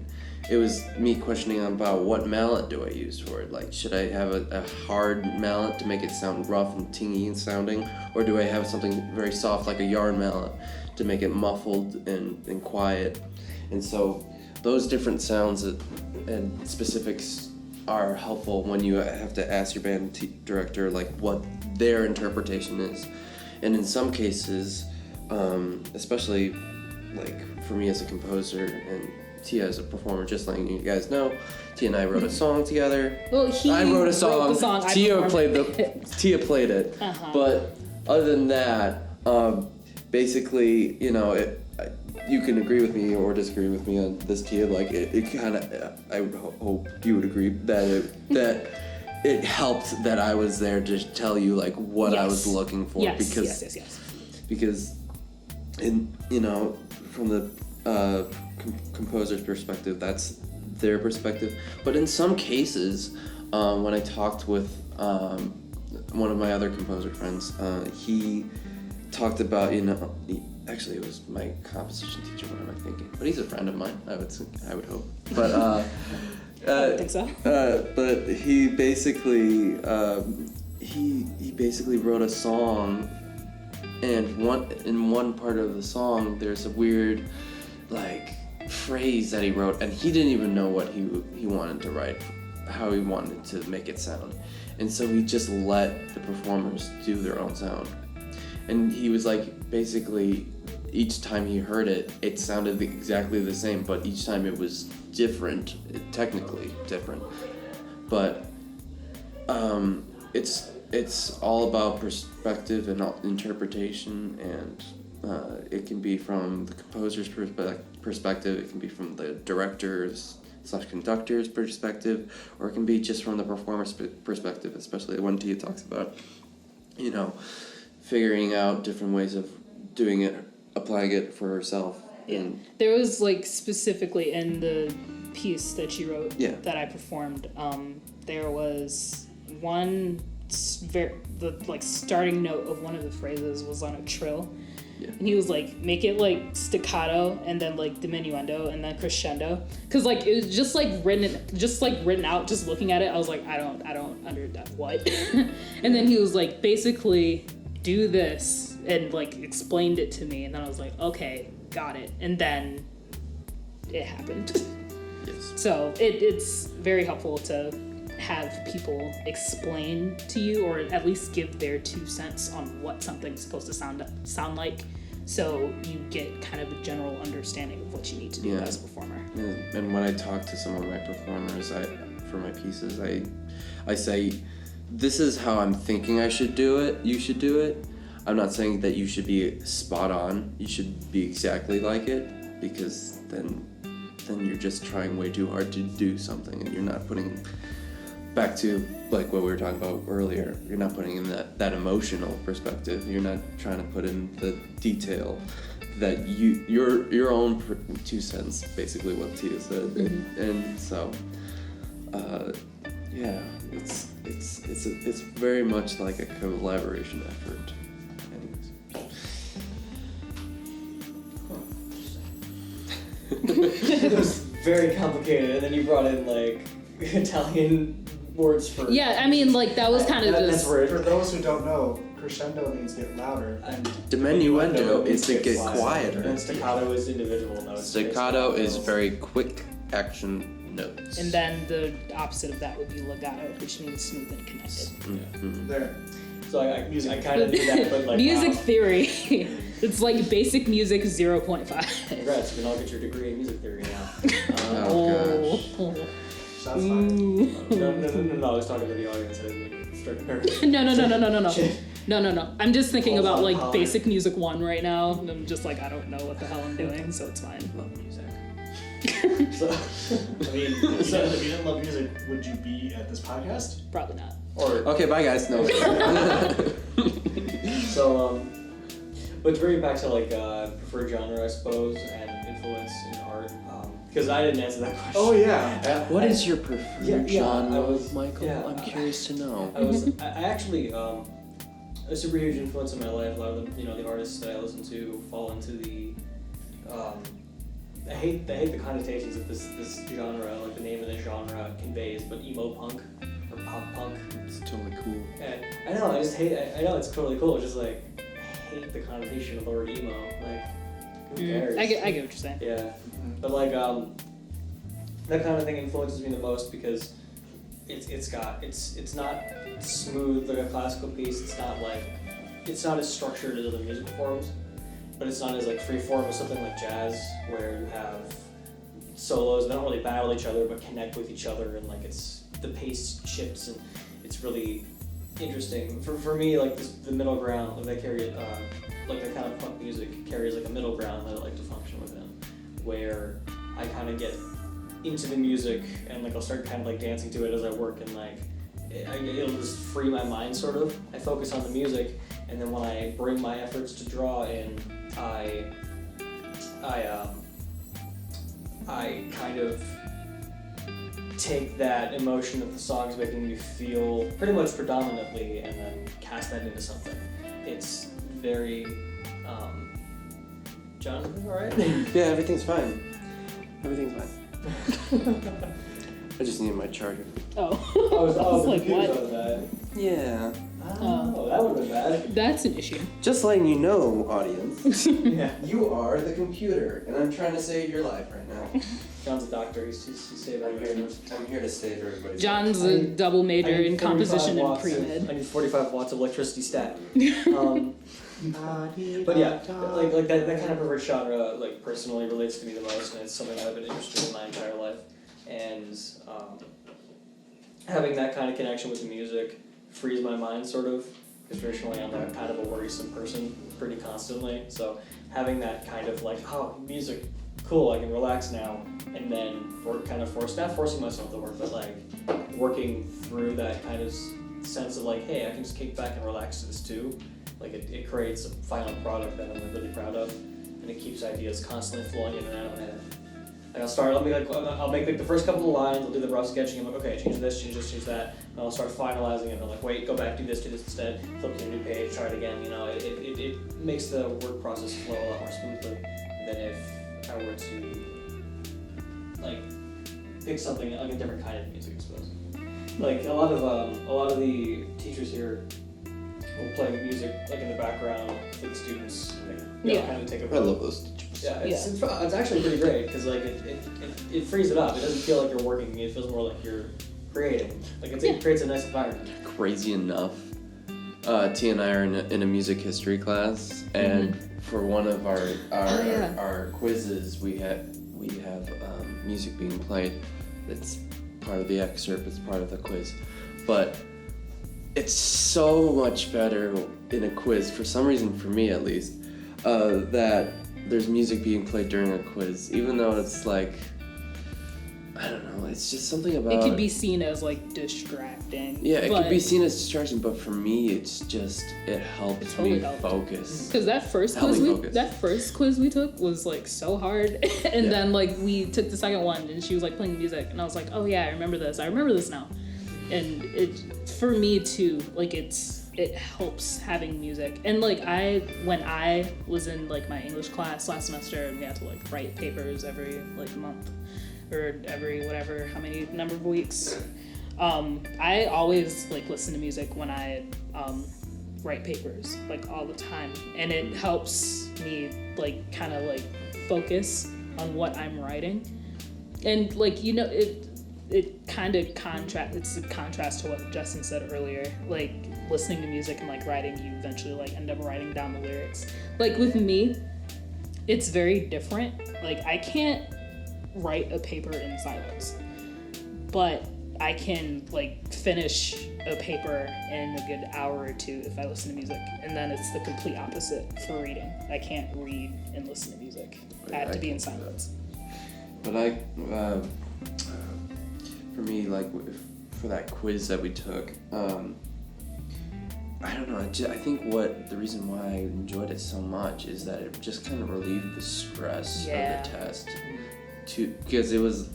it was me questioning about what mallet do I use for it. Like, should I have a hard mallet to make it sound rough and tingy and sounding, or do I have something very soft like a yarn mallet to make it muffled and quiet? And so those different sounds and specifics are helpful when you have to ask your band director like what their interpretation is. And in some cases, especially like for me as a composer and Tia as a performer, just letting you guys know, Tia and I wrote a song together. Well, I wrote a song. the song. Tia played it. Uh-huh. But other than that, basically, you know, you can agree with me or disagree with me on this, Tia. Like it kind of, I would hope you would agree that it helped that I was there to tell you like what I was looking for. Yes. Because, in you know, from the composer's perspective, that's their perspective. But in some cases, when I talked with one of my other composer friends, he talked about, you know, actually it was my composition teacher. What am I thinking? But he's a friend of mine. I would hope. But I don't think so. but he basically he basically wrote a song, and in one part of the song there's a weird like phrase that he wrote, and he didn't even know what he wanted to write, how he wanted to make it sound, and so he just let the performers do their own sound. And he was like, basically each time he heard it, it sounded exactly the same, but each time it was different, technically different. But it's all about perspective and interpretation, and it can be from the composer's perspective, it can be from the director's / conductor's perspective, or it can be just from the performer's perspective, especially when Tia talks about, you know, figuring out different ways of doing it, applying it for herself. Yeah. And there was like specifically in the piece that she wrote that I performed, there was one the like starting note of one of the phrases was on a trill. Yeah. And he was like, make it like staccato and then like diminuendo and then crescendo, because like it was just like written out. Just looking at it, I was like, I don't under that what. And then he was like, basically do this, and like explained it to me, and then I was like, okay, got it. And then it happened. Yes. So it's very helpful to have people explain to you, or at least give their 2 cents on what something's supposed to sound like, so you get kind of a general understanding of what you need to do as a performer. And when I talk to some of my performers, for my pieces, I say, this is how I'm thinking I should do it. You should do it. I'm not saying that you should be spot on. You should be exactly like it, because then you're just trying way too hard to do something, and you're not putting, back to like what we were talking about earlier, you're not putting in that emotional perspective. You're not trying to put in the detail that your own 2 cents, basically what Tia said. Mm-hmm. And so it's very much like a collaboration effort. It was very complicated, and then you brought in like Italian words for. Yeah, I mean, like that was kind of just. That's weird. For those who don't know, crescendo means get louder. And Diminuendo is to get quieter. And staccato is individual notes. Staccato is very quick action notes. And then the opposite of that would be legato, which means smooth and connected. Mm-hmm. There. So I kind of did that, but like music wow. theory. It's like basic music 0.5. Congrats, you can all get your degree in music theory now. Oh, Shots fired. No, I was talking to the audience. I didn't start nervous. No. I'm just thinking Balls about on like power. basic music 1 right now, and I'm just like, I don't know what the hell I'm doing, so it's fine. Love music. So, I mean, if you didn't love music, would you be at this podcast? Probably not. Or Okay, bye guys. No. so, but to bring it back to like preferred genre, I suppose, and influence in art, because I didn't answer that question. Oh yeah. What is your preferred genre, I was, Michael? yeah, I'm curious to know. I actually, a super huge influence in my life. A lot of the artists that I listen to fall into the I hate the connotations that this genre, like the name of the genre conveys, but emo punk or pop punk. It's totally cool. And I know, I just hate it. I know it's totally cool. It's just like I hate the connotation of the word emo. Like, who cares? I get what you're saying. Yeah, but like that kind of thing influences me the most because it's not smooth like a classical piece. It's not as structured as other musical forms, but it's not as like free form as something like jazz where you have solos that don't really battle each other but connect with each other, and like the pace shifts and it's really interesting. For me, like the middle ground, like they carry like the kind of punk music carries like a middle ground that I like to function within, where I kind of get into the music and like I'll start kind of like dancing to it as I work, and like it'll just free my mind sort of. I focus on the music, and then when I bring my efforts to draw in, I kind of take that emotion that the song's making me feel pretty much predominantly and then cast that into something. It's very, Jonathan, alright? Yeah, everything's fine. Everything's fine. I just needed my charger. Oh. I was like, what? About that. Yeah. Oh, that would have been bad. That's an issue. Just letting you know, audience, Yeah. you are the computer, and I'm trying to save your life right now. John's a doctor. He's saving I'm here to save everybody. John's a double major I need in composition 45 and watts pre-med. I need 45 watts of electricity stat. But yeah, like that kind of perfect genre like personally relates to me the most, and it's something I've been interested in my entire life. And having that kind of connection with the music frees my mind sort of, because traditionally I'm that kind of a worrisome person pretty constantly. So having that kind of like, oh, music, cool, I can relax now, and then work kind of not forcing myself to work, but like working through that kind of sense of like, hey, I can just kick back and relax to this too. Like it creates a final product that I'm like really proud of, and it keeps ideas constantly flowing in and out of my head. Like I'll make like the first couple of lines, I'll do the rough sketching, I'm like, okay, change this, change that, and I'll start finalizing it, and I'm like, wait, go back, do this instead, flip to a new page, try it again, you know, it makes the work process flow a lot more smoothly than if I were to, like, pick something, like a different kind of music, I suppose. Like, a lot of the teachers here will play music, like, in the background for the students, like, kind of take a I love those teachers. Yeah, it's actually pretty great because like it frees it up. It doesn't feel like you're working. It feels more like you're creating. Like it creates a nice environment. Crazy enough, T and I are in a music history class, and for one of our quizzes, we have music being played. It's part of the excerpt. It's part of the quiz, but it's so much better in a quiz for some reason, for me at least, that there's music being played during a quiz, even though it's like, I don't know, it's just something about... It could be seen as like distracting. Yeah, it could be seen as distraction, but for me, it's just, it helps me focus. Because that first quiz we took was like so hard, and then like we took the second one, and she was like playing music, and I was like, oh yeah, I remember this now, and it for me too, like it helps having music. And like when I was in like my English class last semester, and we had to like write papers every like month or every whatever how many number of weeks, I always like listen to music when I write papers, like all the time, and it helps me like kind of like focus on what I'm writing. And like, you know, it kind of it's a contrast to what Justin said earlier, like listening to music and like writing, you eventually like end up writing down the lyrics. Like with me, it's very different. Like I can't write a paper in silence, but I can like finish a paper in a good hour or two if I listen to music. And then it's the complete opposite for reading. I can't read and listen to music. I have to be in silence. But for me, like for that quiz that we took, I don't know. I think the reason why I enjoyed it so much is that it just kind of relieved the stress of the test. Because it was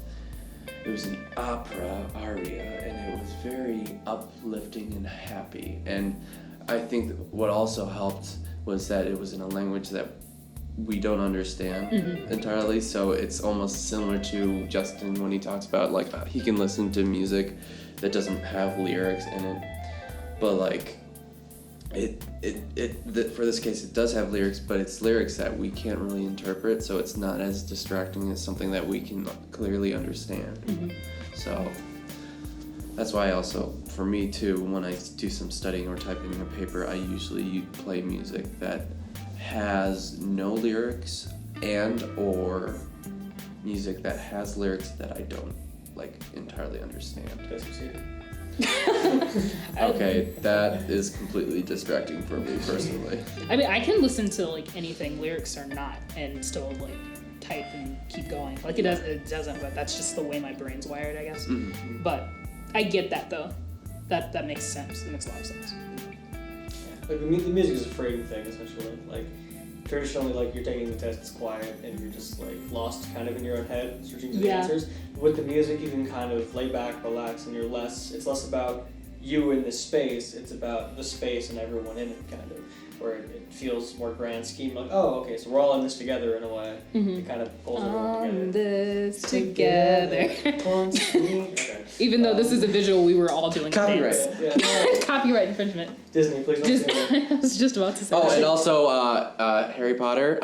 an opera aria, and it was very uplifting and happy. And I think what also helped was that it was in a language that we don't understand entirely. So it's almost similar to Justin when he talks about like he can listen to music that doesn't have lyrics in it, but like for this case it does have lyrics, but it's lyrics that we can't really interpret, so it's not as distracting as something that we can clearly understand. So that's why also, for me too, when I do some studying or typing a paper, I usually play music that has no lyrics and or music that has lyrics that I don't like entirely understand. Okay, that is completely distracting for me personally. I mean, I can listen to like anything, lyrics or not, and still like type and keep going. Like it doesn't, but that's just the way my brain's wired, I guess. But I get that though. That makes sense. It makes a lot of sense. Like the music is a framing thing, essentially. Like traditionally, like you're taking the test, it's quiet, and you're just like lost kind of in your own head, searching for the answers. With the music, you can kind of lay back, relax, and it's less about you in this space, it's about the space and everyone in it, kind of, where it feels more grand scheme, like, oh, okay, so we're all in this together in a way. It kind of pulls everyone together. On this together. Okay. Even though this is a visual, we were all doing Copyright. dance. Copyright infringement. Disney, please don't do it. I was just about to say Oh, that. and also Harry Potter,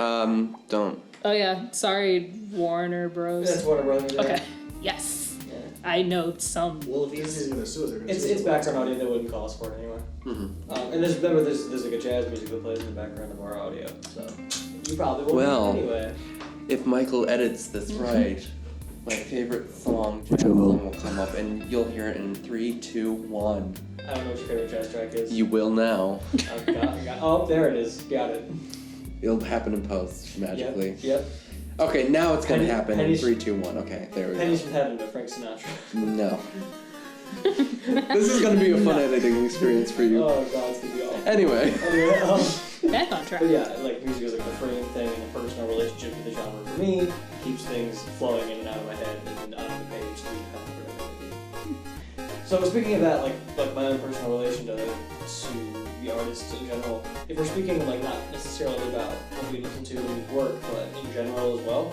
don't. Oh yeah, sorry, Warner Bros. That's what I wrote in there. Okay. Yes. Yeah. I know some. Well, if he's gonna sue us, they're gonna sue us. It's background audio, they wouldn't call us for it anyway. And there's like a jazz music that plays in the background of our audio, so you probably won't anyway. If Michael edits this right, my favorite song, jazz song, will come up, and you'll hear it in 3, 2, 1. I don't know what your favorite jazz track is. You will now. Oh, there it is. Got it. It'll happen in post magically. Yep. Okay, now it's gonna happen in Pennies- 3, 2, 1. Okay, there we Pennies go. from Heaven by Frank Sinatra. No. This is gonna be a fun editing experience for you. Oh god, it's gonna be awful. Anyway. Back on track. But yeah, like music is like the framing thing and the personal relationship with the genre for me keeps things flowing in and out of my head and on the page to become whatever it may be. So speaking of that, like my own personal relation to the artists in general, if we're speaking like not necessarily about what we listen to when we work, but in general as well,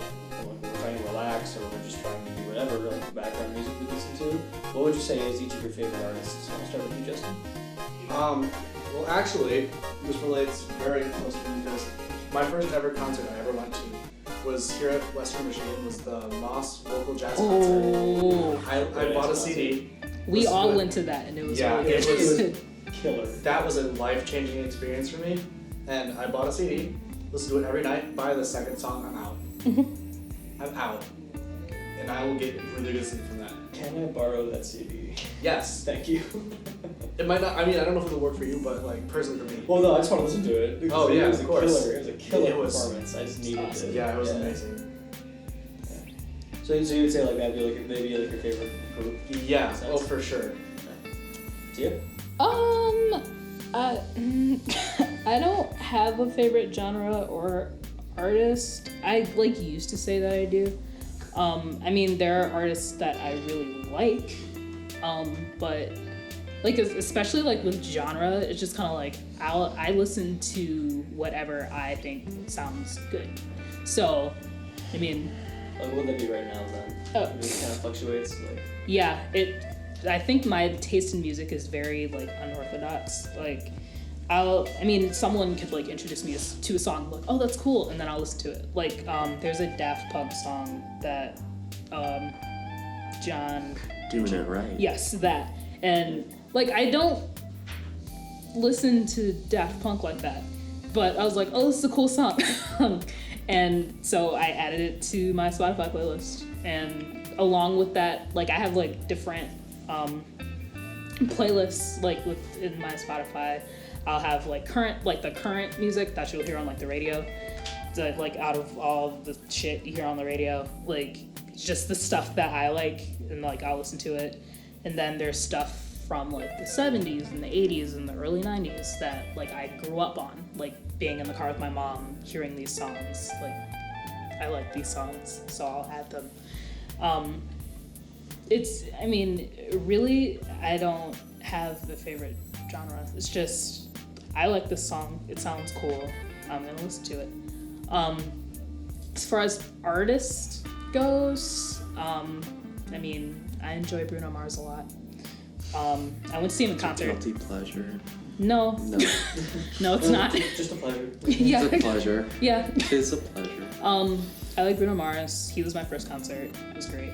when we're trying to relax or we're just trying to do whatever, like the background music we listen to, what would you say is each of your favorite artists? I'll start with you, Justin. Well, actually, this relates very close to me because my first ever concert I ever went to was here at Western Michigan. Was the Moss Vocal Jazz concert. I bought a CD. We all went to that, and it was really good. It was Killer. That was a life-changing experience for me, and I bought a CD, listened to it every night. By the second song, I'm out. I'm out, and I will get really good sleep from that. Can I borrow that CD? Yes. Thank you. It might not. I mean, I don't know if it'll work for you, but like personally for me. Well, no, I just want to listen to it. Because Oh, yeah, it was of course. Killer. It was a killer It was performance. I just needed awesome. to. Yeah, it was amazing. So you would say like that'd be like maybe like your favorite group? Yeah. Oh, for sure. Do you? I don't have a favorite genre or artist. I like used to say that I do. I mean, there are artists that I really like, but like especially like with genre, it's just kind of like I listen to whatever I think sounds good. So, I mean, Like what would that be right now then? Oh. It just kind of fluctuates. Like yeah, I think my taste in music is very like unorthodox. Like someone could like introduce me to a song, like, oh, that's cool, and then I'll listen to it. Like, there's a Daft Punk song that John. Doing it right. Yes, that. And like I don't listen to Daft Punk like that, but I was like, oh, this is a cool song. And so I added it to my Spotify playlist, and along with that, like I have like different playlists like within my Spotify. I'll have like the current music that you'll hear on like the radio. So, like out of all the shit you hear on the radio, like just the stuff that I like, and like I'll listen to it. And then there's stuff from like the 70s and the 80s and the early 90s that like I grew up on, like being in the car with my mom, hearing these songs. Like I like these songs, so I'll add them. Really, I don't have a favorite genre. It's just I like this song. It sounds cool. I'm gonna listen to it. As far as artist goes, I mean, I enjoy Bruno Mars a lot. I went to see him in concert. Guilty pleasure. No. No. No, it's not. Just a pleasure. Yeah. It's a pleasure. Yeah. It is a pleasure. I like Bruno Mars. He was my first concert. It was great.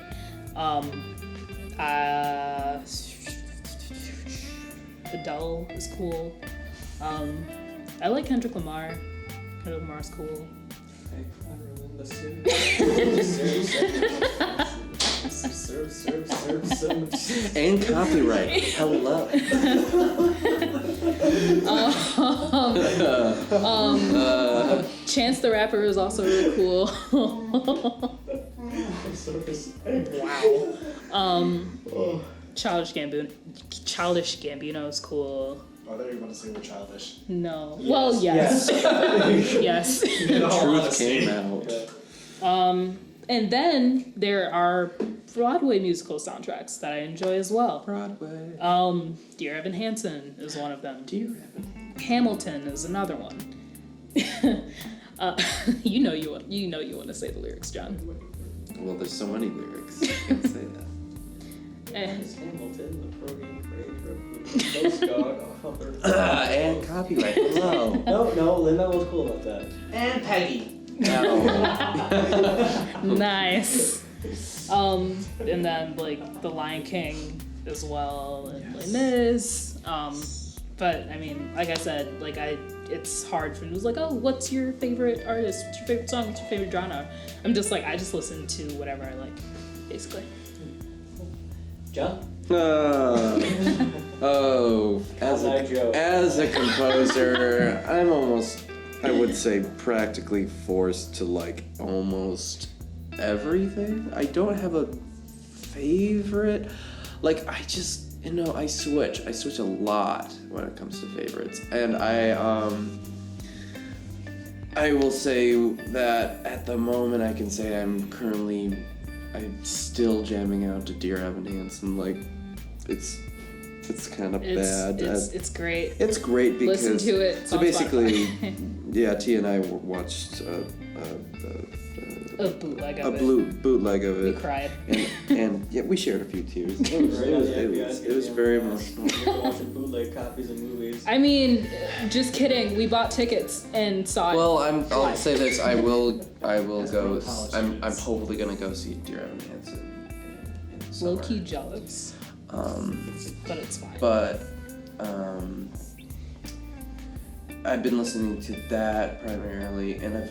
Adele is cool. I like Kendrick Lamar. Kendrick Lamar's cool. And copyright. Hello. Chance the Rapper is also really cool. Wow. Childish Gambino is cool. Oh, I thought you were going to say we're childish. No. Yes. Well, yes. Yes. Truth came out. And then there are Broadway musical soundtracks that I enjoy as well. Broadway. Dear Evan Hansen is one of them. Dear Evan. Hamilton is another one. You know you want to say the lyrics, John. Well, there's so many lyrics. I can't say that. Hamilton, the program great. And copyright. Hello. No, Lin-Manuel was cool about that. And Peggy. No. Nice. And then like The Lion King as well, and Les Mis. But I mean, like I said, it's hard for me. It was like, oh, what's your favorite artist? What's your favorite song? What's your favorite genre? I'm just like, I just listen to whatever I like, basically. John? As a composer, I'm almost, I would say, practically forced to like almost everything. I don't have a favorite. Like, I just, I switch a lot when it comes to favorites. And I will say that at the moment I can say I'm still jamming out to Dear Evan Hansen. Like, it's kind of bad. It's great. It's great because listen to it. So basically, yeah, T and I watched a bootleg of it. Bootleg of it. We cried. And yeah, we shared a few tears. It was very emotional. Watching bootleg copies of movies. I mean, just kidding. We bought tickets and saw it. Well, I'll say this. I will go. College I'm students. hopefully gonna go see Dear Evan Hansen in the summer. Low-key jealous. But it's fine. But I've been listening to that primarily, and I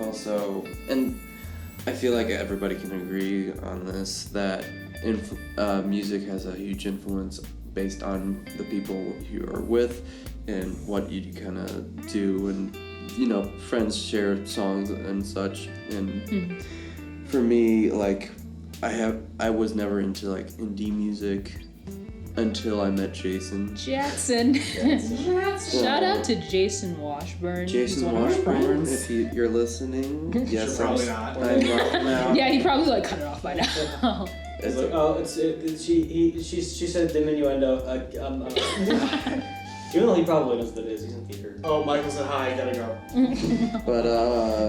feel like everybody can agree on this, that music has a huge influence based on the people you are with and what you kind of do, and friends share songs and such. And for me, like, I was never into like indie music until I met Jason. Jackson. Shout out to Jason Washburn. Jason Washburn, if you're listening, yes, Probably not. I'm rocking out. Yeah, he probably cut it off by now. It's like, she said diminuendo. Even though he probably knows what that is, he's in theater. Oh, Michael said hi, gotta go. But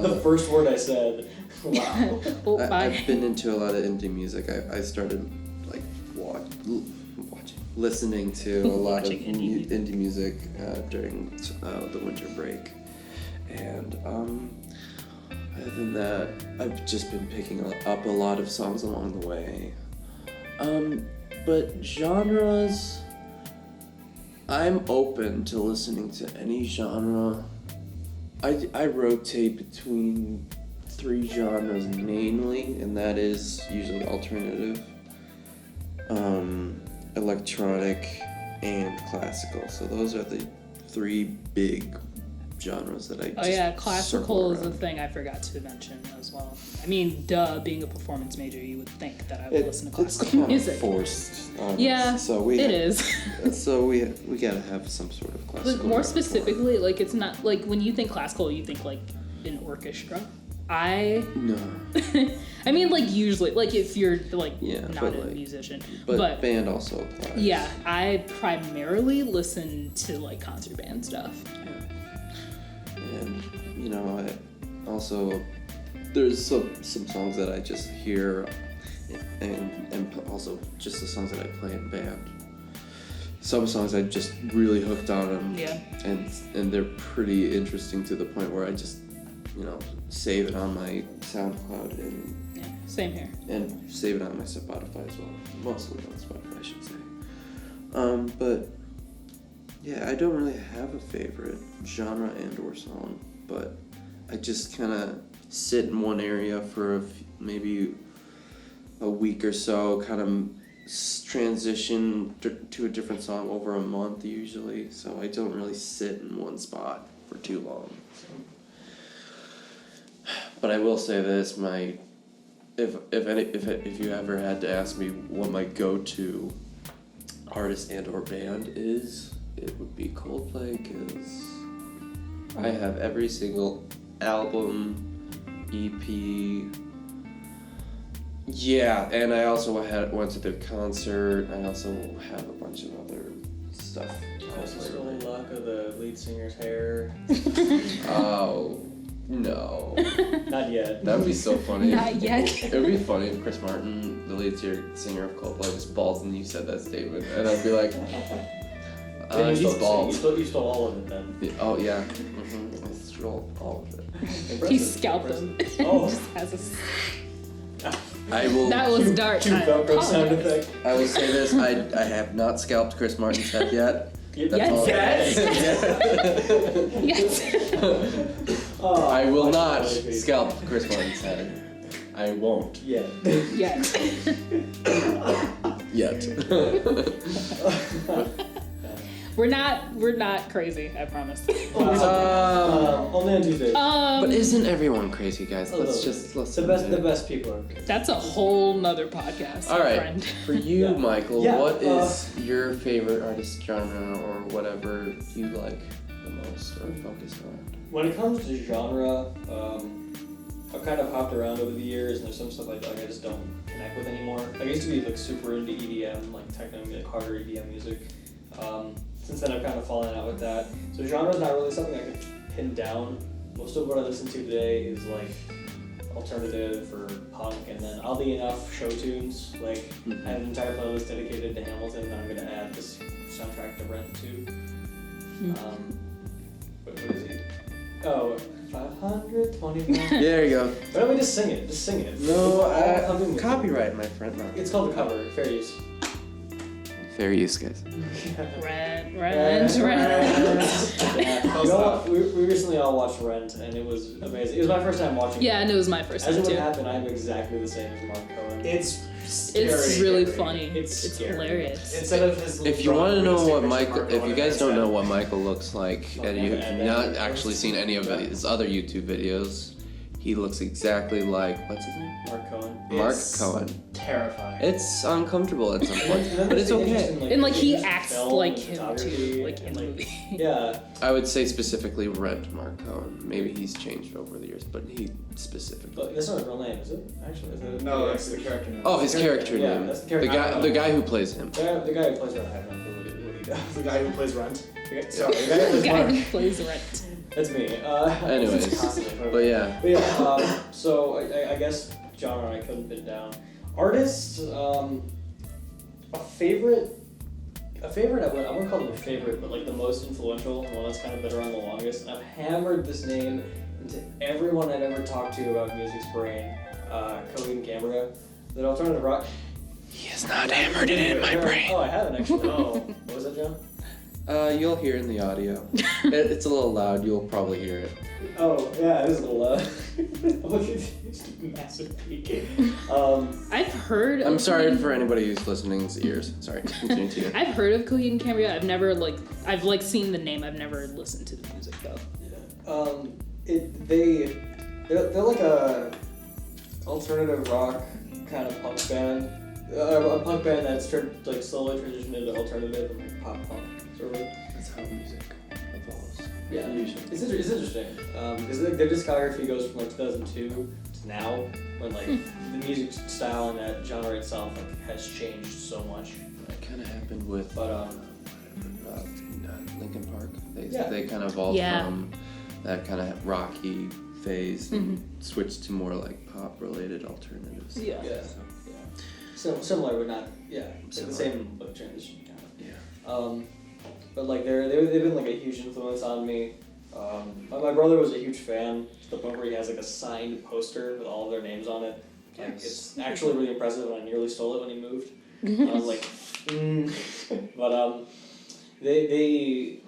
The first word I said. Wow. Oh, bye. I've been into a lot of indie music. I started like listening to a lot of indie music during the winter break, and other than that, I've just been picking up a lot of songs along the way. But genres, I'm open to listening to any genre. I rotate between 3 genres mainly, and that is usually alternative, electronic, and classical. So those are the 3 big genres that I Oh yeah, classical is the a thing I forgot to mention as well. I mean, being a performance major, you would think that I would listen to classical music. It's kind of forced on us. Yeah, So it is. So we gotta have some sort of classical. But more repertoire. specifically, like, it's not like when you think classical, you think like an orchestra. No. I mean, like, usually, like, if you're like Yeah, not but, a like, musician, But band also applies. yeah, I primarily listen to like concert band stuff. And I also there's some songs that I just hear, and also just the songs that I play in band. Some songs I just really hooked on them. Yeah. And they're pretty interesting to the point where I just, save it on my SoundCloud and Yeah. Same here. and save it on my Spotify as well. Mostly on Spotify, I should say. But yeah, I don't really have a favorite genre and/or song, but I just kind of sit in one area for maybe a week or so, kind of transition to a different song over a month usually. So I don't really sit in one spot for too long. But I will say this: if you ever had to ask me what my go-to artist and/or band is, it would be Coldplay, because I have every single album, EP. Yeah, and I also went to their concert. I also have a bunch of other stuff. Still lock of the lead singer's hair. Oh. No. Not yet. That would be so funny. Not yet. It would be funny if Chris Martin, the lead singer of Coldplay, was bald and you said that statement. And I'd be like, he's bald. You stole all of it then. Oh, yeah. Mm-hmm. I stole all of it. He scalped him. Oh. Just has I will. That was dark. Cue Velcro sound Apologize. effect. I will say this: I have not scalped Chris Martin's head yet. That's all. Yes. Yes. Oh, I will not baby. scalp Chris Martin's head. I won't Yeah. Yes. yet. We're not crazy, I promise. Only on Tuesdays. But isn't everyone crazy, guys? Let's just listen. The best people are crazy. That's a whole nother podcast, All right, friend. for you, Yeah. Michael, Yeah, what is your favorite artist genre or whatever you like the most or focus on? When it comes to genre, I've kind of hopped around over the years, and there's some stuff I just don't connect with anymore. I used to be like super into EDM, like techno, like harder EDM music. Since then, I've kind of fallen out with that. So genre is not really something I could pin down. Most of what I listen to today is like alternative or punk, and then oddly enough, show tunes. Like I have an entire playlist dedicated to Hamilton that I'm going to add this soundtrack to Rent to. What is he? Oh, 521. There you go. Why don't we just sing it? Just sing it. No, I'll do it. copyright, my friend. No. It's called the cover. Fair use. Fair use, guys. Rent. We recently all watched Rent, and it was amazing. It was my first time watching. Yeah, it. and it was my first As time it would too. happen, I'm exactly the same as Mark Cohen. It's It's really scary. funny. It's It's scary. hilarious. Instead of his. If you want to know what Michael, if you guys don't know what. what Michael looks like, and you've not actually seen any of his other YouTube videos, he looks exactly like, what's his name? Mark Cohen. Mark It's Cohen. Terrifying. It's uncomfortable at some And point, then but there's it's the okay. interesting, And like he just acts film like and him photography too, like in and, the movie. Yeah. I would say specifically Rent Mark Cohen. Maybe he's changed over the years, but he specifically. But that's not his real name, is it? Actually, is it? No, that's the character name. Oh, his character Yeah, name. that's the The character. guy who plays him. The guy who plays Rent, I have no clue what he does. The guy who plays Rent. Sorry, the guy who The plays guy Mark. who plays Rent. That's me. Anyways, constantly. but yeah. But yeah, so I guess genre I couldn't pin down. Artists, a favorite, I wouldn't call them a favorite, but like the most influential, the one that's kind of been around the longest. And I've hammered this name into everyone I've ever talked to about music's brain, Coheed Cambria. The alternative rock. He has not hammered it in my brain. Oh, I haven't actually. Oh, what was that, John? You'll hear in the audio. It's a little loud. You'll probably hear it. Oh, yeah, it is a little loud. It's a massive peak. I've heard. I'm of sorry Coheed- for anybody who's listening's ears. Sorry. Continue to you. I've heard of Coheed and Cambria. I've never I've seen the name. I've never listened to the music though. They're like a alternative rock kind of punk band. A punk band that's slowly transitioned into alternative and like pop punk sort of. That's how music evolves. Yeah, Usually. it's interesting because their discography goes from like 2002 to now, when like the music style and that genre itself has changed so much. That kind of happened with But Linkin Park. Yeah. They kind of evolved Yeah. from that kind of rocky phase and switched to more like pop-related alternatives. Yeah. Yeah. So, So similar, but not. Yeah. It's the Similar. same like transition kind of. yeah. But like they've been like a huge influence on me. My brother was a huge fan to the point where he has like a signed poster with all of their names on it. Like it's actually really impressive, and I nearly stole it when he moved. I was like, but they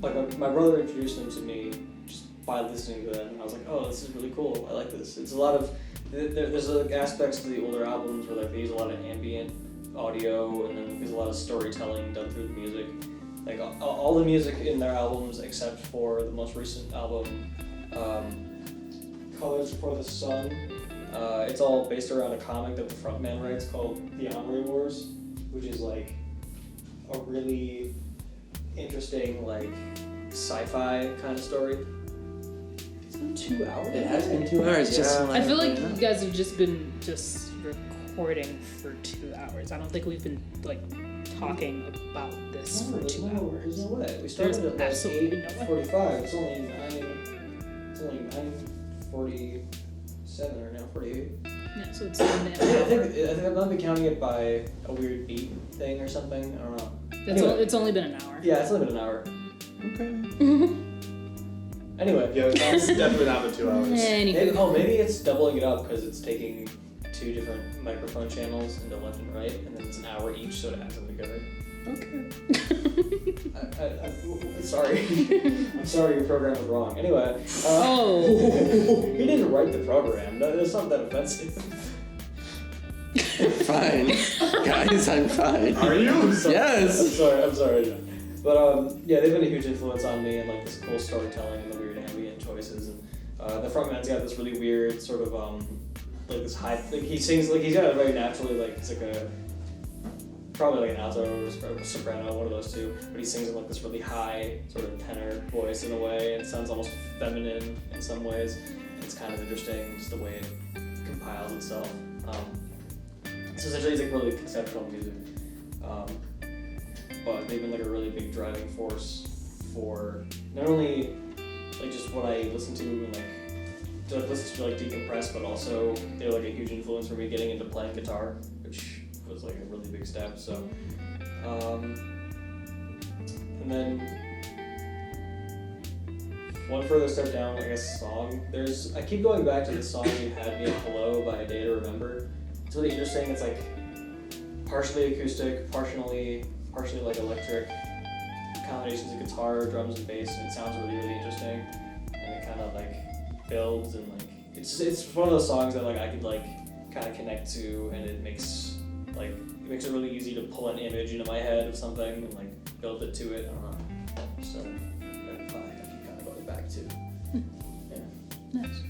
like my brother introduced them to me just by listening to them, and I was like, oh, this is really cool. I like this. It's a lot of there's like aspects to the older albums where like they use a lot of ambient audio, and then there's a lot of storytelling done through the music. Like all the music in their albums except for the most recent album, Colors Before the Sun. It's all based around a comic that the frontman writes called The Armory Wars, which is like a really interesting like sci-fi kind of story. It's been 2 hours. It has been 2 hours. Just Yeah. I feel like you guys have just been recording for 2 hours. I don't think we've been like talking about this for 2 hours. There's no way. We started There's at like absolutely no way. 8:45. It's only 9:47 or now 48. Yeah, so it's I think I might be counting it by a weird beat thing or something. I don't know. Anyway. it's only been an hour. Yeah, it's only been an hour. Okay. Anyway. Yeah, it's definitely not been 2 hours. Maybe it's doubling it up because it's taking 2 different microphone channels into left and right, and then it's an hour each, so it adds them together. Okay. I'm sorry. I'm sorry your program was wrong. Anyway. He didn't write the program. That's not that offensive. Fine. Guys, I'm fine. Are you? I'm sorry. Yes. I'm sorry, John. But yeah, they've been a huge influence on me, and like this cool storytelling and the weird ambient choices. And the frontman's got this really weird sort of like this high. Like he sings like he's got a very naturally like it's like a probably like an alto or a soprano, one of those two. But he sings in like this really high sort of tenor voice in a way, and it sounds almost feminine in some ways. It's kind of interesting just the way it compiles itself. So essentially, it's like really conceptual music. But they've been like a really big driving force for not only like just what I listen to and like to listen to like decompress, but also they're like a huge influence for me getting into playing guitar, which was like a really big step. So, and then one further step down, I guess, song. I keep going back to the song You Had Me at Hello by A Day to Remember. It's really interesting. It's like partially acoustic, partially like electric, combinations of guitar, drums, and bass, and it sounds really, really interesting. And it kind of like builds and like it's one of those songs that like I could like kind of connect to, and it makes it really easy to pull an image into my head of something and like build it to it. I don't know. So that's I keep kind of going back to. Yeah. Nice.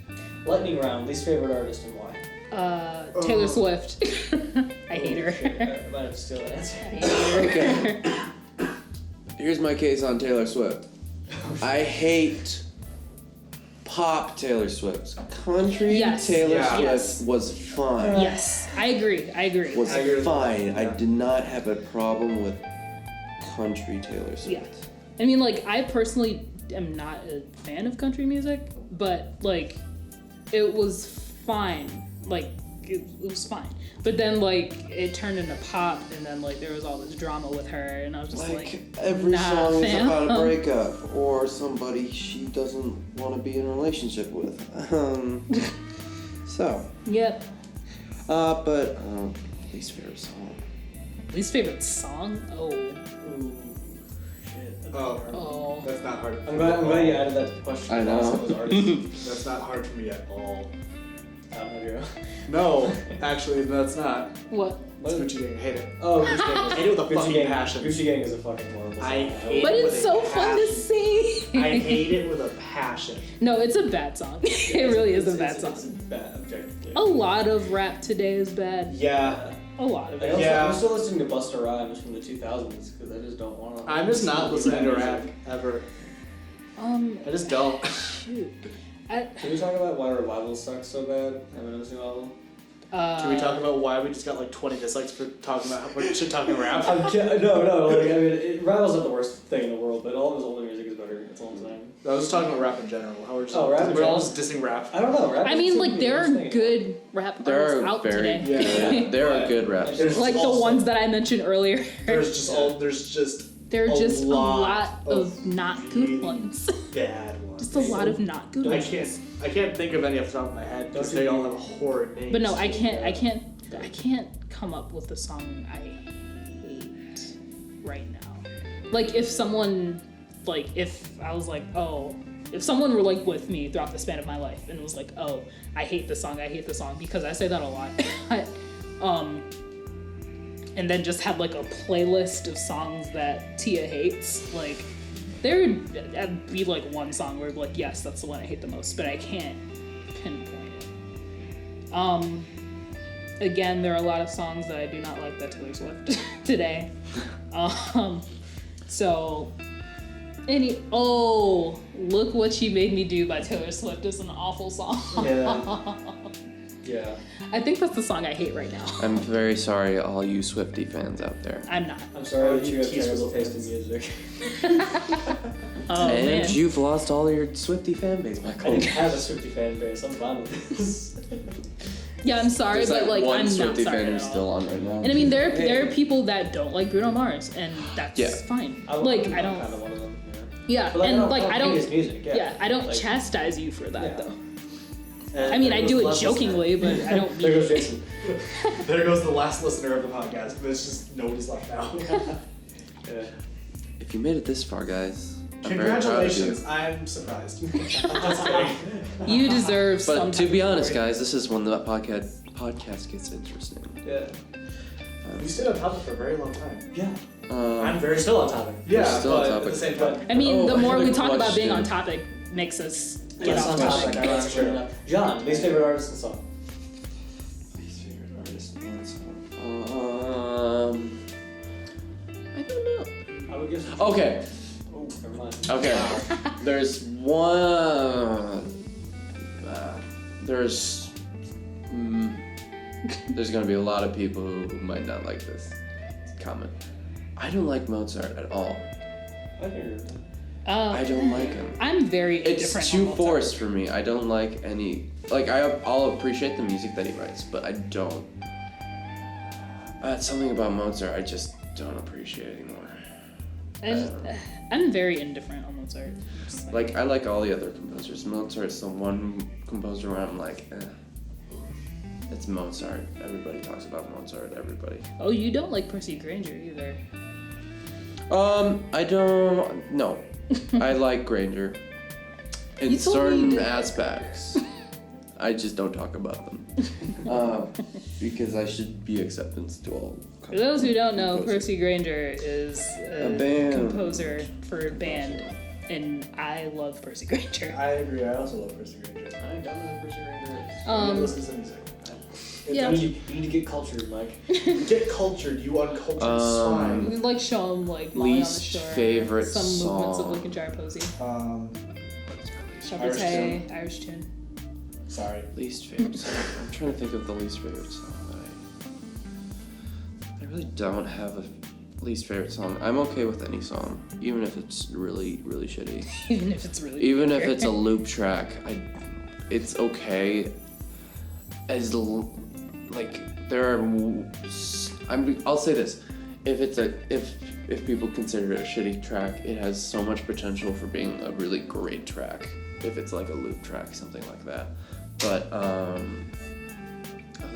Lightning round. Least favorite artist and why? Taylor Swift. I hate her. Shit. I might have to steal that answer. I hate her. Okay. Here's my case on Taylor Swift. I hate pop Taylor Swift. Country Yes. Taylor Yeah. Swift Yes. was fine. Yes, I agree. Was I agree with fine. that. I did not have a problem with country Taylor Swift. Yeah. I mean, like, I personally am not a fan of country music, but, like, it was fine. Like, it was fine. But then, like, it turned into pop, and then, like, there was all this drama with her, and I was just like, every nah, song is fam. about a breakup or somebody she doesn't want to be in a relationship with. So, Yep. but least favorite song. Least favorite song? Oh. Ooh, shit. That's Oh. hard. Oh. That's not hard. I'm glad you added that to the question. I know. Also, was artists. That's not hard for me at all. Have you? No, actually, that's not. What? It's Gucci Gang. I hate it. Oh, Gucci Gang. I hate it with a Gucci fucking Gang. passion. Gucci Gang is a fucking horrible song. I hate But it it's with so a fun to passion. sing. I hate it with a passion. No, it's a bad song. It really is a bad It's song. bad, objectively. A lot of rap today is bad. Yeah. A lot of I it. also, Yeah. I'm still listening to Busta Rhymes from the 2000s because I just don't want to. I'm just not listening to rap ever. I just don't. Shoot. Can we talk about why Revival sucks so bad? Having this new album? Can we talk about why we just got like 20 dislikes for talking about how shit talking rap? No. Like, I mean, Revival's not the worst thing in the world, but all of his older music is better. motherfucker. That's all I'm saying. I was talking about rap in general. How we're just, Oh, rap in we're all general. just dissing rap. I don't know. Rap I mean, seems like to be there the are worst thing. good rap There artists are out very today. Yeah. there are good raps. There's Like the also- ones that I mentioned earlier. There's just There are a just a lot lot of not good really ones. bad ones. Just a lot of not good I ones. can't think of any off the top of my head because they all have horrid names. But no, I can't come up with a song I hate right now. Like if someone, like if I was like, oh, if someone were like with me throughout the span of my life and was like, oh, I hate the song, because I say that a lot. And then just had like a playlist of songs that Tia hates, like there would be like one song where I'd be like, yes, that's the one I hate the most, but I can't pinpoint it. Again, there are a lot of songs that I do not like that Taylor Swift today. So Look What She Made Me Do by Taylor Swift is an awful song. Yeah. I think that's the song I hate right now. I'm very sorry, all you Swiftie fans out there. I'm not. I'm sorry that you have Keith terrible was taste in music. Oh and man. you've lost all your Swiftie fan base, I Michael. didn't have a Swiftie fan base. I'm fine with this. Yeah, I'm sorry, There's but that like one I'm not Swiftie sorry fan at who's all. still on right now. And I mean, there are people that don't like Bruno Mars, and that's Yeah. fine. I'm I kind don't. of one of them. Yeah, But, and like I don't hate his music. Yeah, I don't Like, chastise you for that yeah. though. and I mean, I there do goes it the last jokingly, but I don't. listener. There goes mean Jason. There goes the last listener of the podcast. There's just nobody's left now. Yeah. If you made it this far, guys, I'm very proud of you. Congratulations! I'm surprised. Just kidding. You deserve But some. to be honest, guys, this is when the podcast gets interesting. Yeah. We stayed on topic for a very long time. Yeah. I'm Um, very Still on topic. Yeah, still on but topic. at the same time. I mean, the I more have a we talk about being on question. topic, makes us get Yes, off on topic. topic. That's true. John, least favorite artist and song. least favorite artist and song. I don't know. I would guess. Okay. Oh, never mind. Okay. There's one. There's gonna be a lot of people who might not like this comment. I don't like Mozart at all. I hear you. I don't like him. I'm very It's indifferent. too on Mozart. forced for me. I don't like any. Like I'll appreciate the music that he writes, but I don't. Something about Mozart I just don't appreciate anymore. I'm very indifferent on Mozart. Just Like I like all the other composers. Mozart's the one composer where I'm like, it's Mozart. Everybody talks about Mozart. Everybody. oh, you don't like Percy Granger either. I don't. No, I like Granger in You told me you certain did. aspects. I just don't talk about them because I should be acceptance to all. For those who don't know, composers. Percy Granger is a band. composer for a band, and I love Percy Granger. I agree. I also love Percy Granger. I don't know who Percy Granger is. I listen to music. Yeah. You need to get cultured, Mike. Get cultured, you uncultured swine. We like show him like Molly Least on the Shore, favorite some movements of song. Lincolnshire Posey, Shepherd's Irish Hay, tune. Irish tune. Sorry. Least favorite song. I'm trying to think of the least favorite song that I really don't have a least favorite song. I'm okay with any song, even if it's really, really shitty. Even if it's really Even if it's a loop track, it's okay. I'll say this: if people consider it a shitty track, it has so much potential for being a really great track. If it's like a loop track, something like that. But other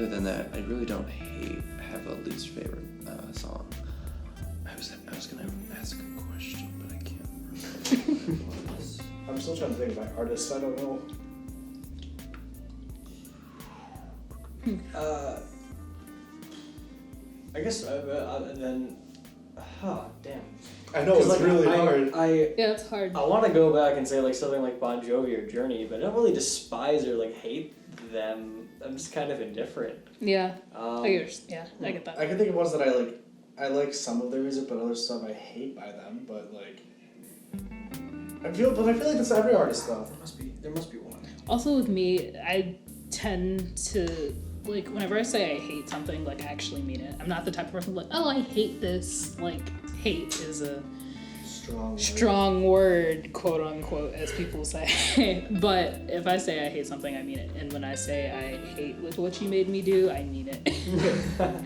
than that, I really don't have a least favorite song. I was gonna ask a question, but I can't remember what it was. I'm still trying to think of my artists. I don't know. I guess then. Damn. I know, it's like, really hard. Yeah, it's hard. I want to go back and say like something like Bon Jovi or Journey, but I don't really despise or like hate them. I'm just kind of indifferent. Yeah, I get I that. can think of ones that I like. I like some of their music, but other stuff I hate by them. But like, I feel like that's every artist though. There must be one. Also with me, I tend to like whenever I say I hate something, like I actually mean it. I'm not the type of person like, oh, I hate this. Like hate is a strong word, quote unquote, as people say. But if I say I hate something, I mean it. And when I say I hate with what you made me do, I mean it.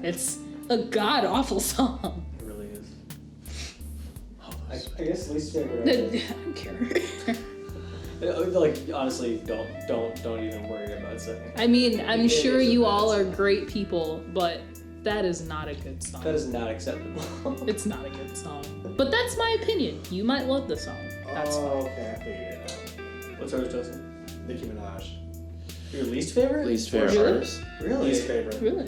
It's a god awful song. It really is. I guess least favorite. I don't care. Like honestly, don't even worry about saying. I mean, I'm sure is a you bad all are song. great people, but that is not a good song. That is not acceptable. It's not a good song. But that's my opinion. You might love the song. That's fine. Okay, I figured it out. What's yours, Justin? Nicki Minaj. Your least favorite? Least favorite Really? artist. Really? Least favorite. Really?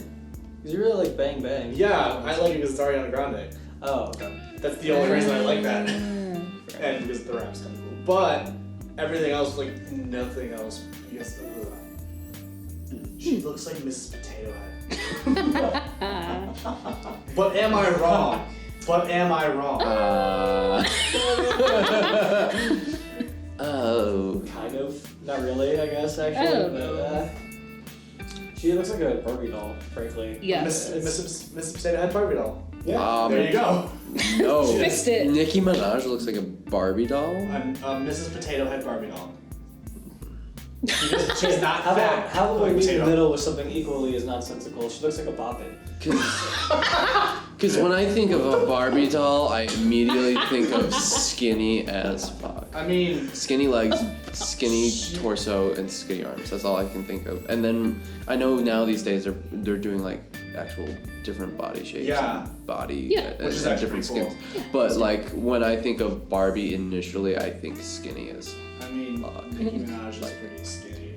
Because you really like Bang Bang. Yeah, I like it because it's Ariana Grande. Oh, okay. That's the only reason I like that. Mm. And because the rap's kind of cool. But everything else, like nothing else. Yes, she looks like Mrs. Potato Head. But am I wrong? But am I wrong? Oh. Kind of. Not really, I guess, I actually. don't But, know. she looks like a Barbie doll, frankly. Yes. Mrs. Potato Head Barbie doll. Yeah. There you go. No. Fixed it. Nicki Minaj looks like a Barbie doll. I'm Mrs. Potato Head Barbie doll. She's not How fat. about how about we like meet in potato. the middle with something equally as nonsensical? She looks like a boppin. Because when I think of a Barbie doll, I immediately think of skinny as fuck. I mean, Skinny legs, skinny torso, and skinny arms. That's all I can think of. And then I know now these days they're doing like actual different body shapes, Yeah. and body, Yeah. and, Which is and actually different pretty skins. cool. But like when I think of Barbie initially, I think skinny as I mean, fuck. Nicki Minaj is pretty skinny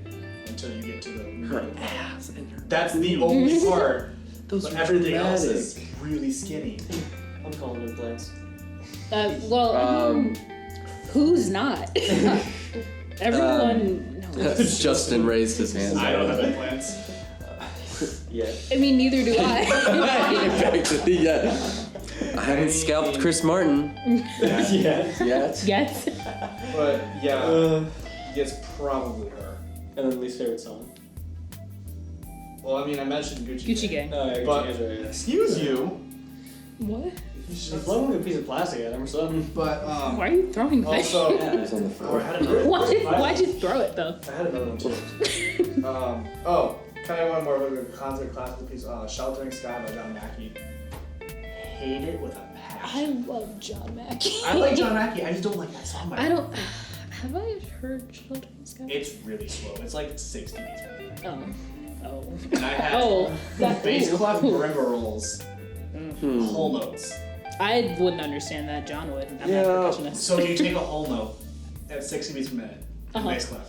until you get to the Her ass and her. That's the only part. Those But are everything else dramatic. is really skinny. I'm calling it implants. Um, who's not? Everyone knows. Justin raised his hand. I don't have implants. Yeah. I mean, neither do I. I haven't scalped Chris Martin Yeah. yet. Yes. But yeah, it's probably her. And then least favorite song. Well, I mean, I mentioned Gucci. Gucci Gang. Oh, yeah, But- Gucci Gang, yeah. Excuse you. What? She's throwing a piece of plastic at him or something. But Why are you throwing that? also, Yeah. It's on the oh, I floor. had another. Why'd you throw it though? I had another one too. Kind of one more of a concert classic piece. Sheltering Sky by John Mackey. Hate it with a I passion. love John Mackey. I like John Mackey. I just don't like that song. I don't. Have I heard Children's Sky? It's really slow. It's like 60 beats. Oh. And I had Oh. That. bass ooh. clef marimba rolls, Hmm. whole notes. I wouldn't understand that. John would. I'm Yeah. not a percussionist. So you take a whole note at 60 beats per minute, and Uh-huh. bass clef,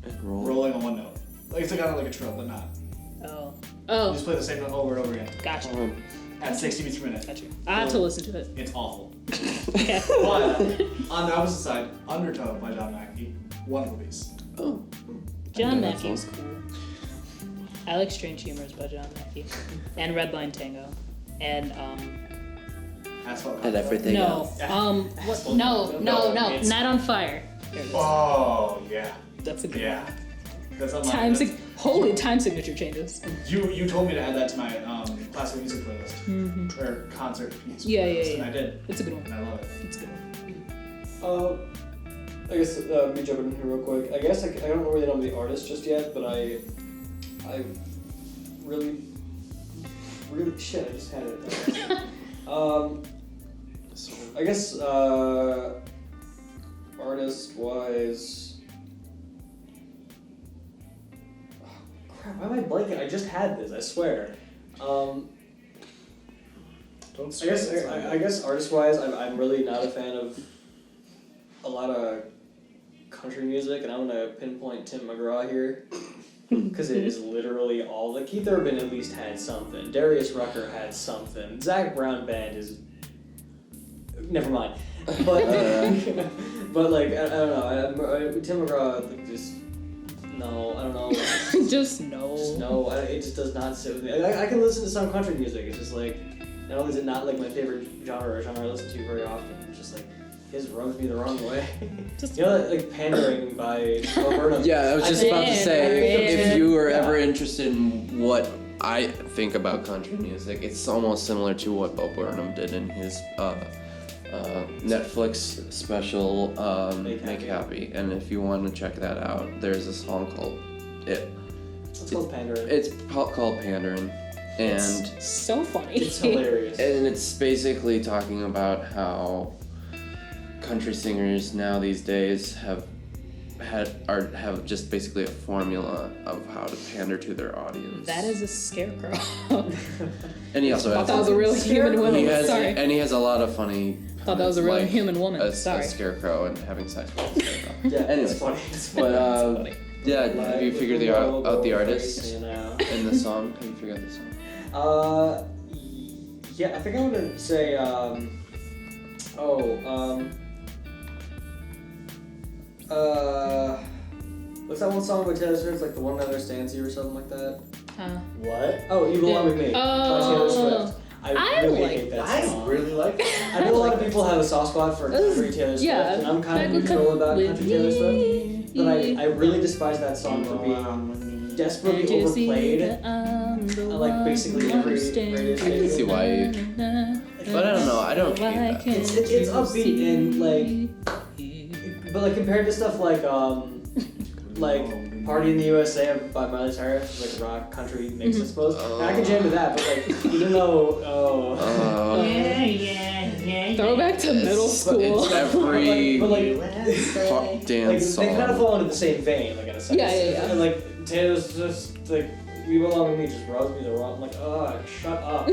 And roll. rolling on one note. Like it's kind of like a trill, but not. Oh. You Oh. just play the same note over and over again Gotcha. at 60 beats per minute. Gotcha. I have to listen to it. It's awful. Okay. But on the opposite side, Undertow by John Mackey, wonderful piece. Oh. John Yeah, that's Mackey's cool. I like Strange Humors by John Mackey. And Redline Tango. And Asphalt. And everything no. else. What? No, it's- Night on Fire. There it is. Oh yeah, That's a good yeah. That's on my time list. holy time signature changes. You told me to add that to my classical music playlist or concert piece Yeah, playlist, yeah. and I did, It's a good one. and I love it. It's a good one. I guess me jumping in here real quick. I guess I don't really know the artist just yet, but I really shit. I just had it. I guess artist wise. Crap! Why am I blanking? I just had this. I swear. Don't I guess artist wise, I'm really not a fan of a lot of country music, and I'm gonna pinpoint Tim McGraw here because it is literally all. Like Keith Urban at least had something. Darius Rucker had something. Zach Brown Band is. Never mind. But but like I don't know. Tim McGraw like, just no. I don't know. Just no. It just does not sit with me. I can listen to some country music. It's just like, not only is it not like my favorite genre or genre I listen to very often, it's just like, his rubs me the wrong way. Just You know that like Pandering by Alberta? Yeah, I was just about to say, Pandering. if you were ever Yeah. interested in what I think about country music, it's almost similar to what Bo Burnham did in his Netflix special, Make Make Happy. Happy. And if you want to check that out, there's a song called It. It's called Pandering. It's called Pandering. And So funny. It's hilarious. And it's basically talking about how country singers now these days have just basically a formula of how to pander to their audience. That is a scarecrow. And he also I has thought that was a real human woman. Sorry. and he has a lot of funny. Thought that was a real like human woman. A Sorry. scarecrow and having sex with a scarecrow. Yeah, Anyway. it's funny. But funny. yeah, have you figured out the artist You know. in the song? Have you figured out the song? Yeah, I think I'm gonna say, what's that one song with Taylor Swift, like The One That Understands You or something like that? What? Oh, You Belong With Me by Taylor Oh. Swift. I I really like hate that I song. really like that. I know a lot of people have a soft spot for country Taylor Swift, yeah, and I'm kind of that neutral about with country Taylor Swift, but I really despise that song for being Wow. desperately Can't you see overplayed. that I'm the like, one basically who every understands radio I can see why you- you. But I don't know, I don't hate that. It's upbeat and but like compared to stuff like Party in the USA by Miley Cyrus, like rock country mix, I suppose. And I can jam to that, but like even though Throwback to middle But school. it's every but like pop dance they kind of song. fall into the same vein, like in a sense. Yeah. And like Taylor's just like You Belong With Me just rubs me the wrong. I'm like, oh, shut up.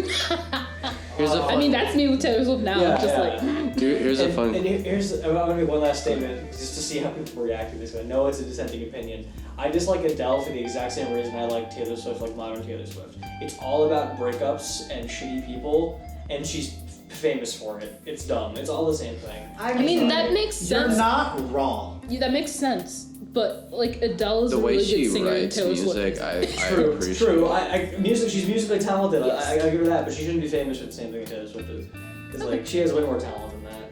Here's a I mean, that's me with Taylor Swift now. Yeah, I'm just yeah. like, Here's a fun. And here's I'm gonna make one last statement just to see how people react to this. I know it's a dissenting opinion. I dislike Adele for the exact same reason I like Taylor Swift, like modern Taylor Swift. It's all about breakups and shitty people, and she's famous for it. It's dumb. It's all the same thing. I mean, that makes You're sense. not wrong. Yeah, that makes sense. But like Adele is The a way really she good singer and writes Taylor music, Swift. I True, appreciate. it's true. She's musically talented. Yes. I give her that, but she shouldn't be famous for the same thing as Taylor Swift is. Because like she has way more talent than that.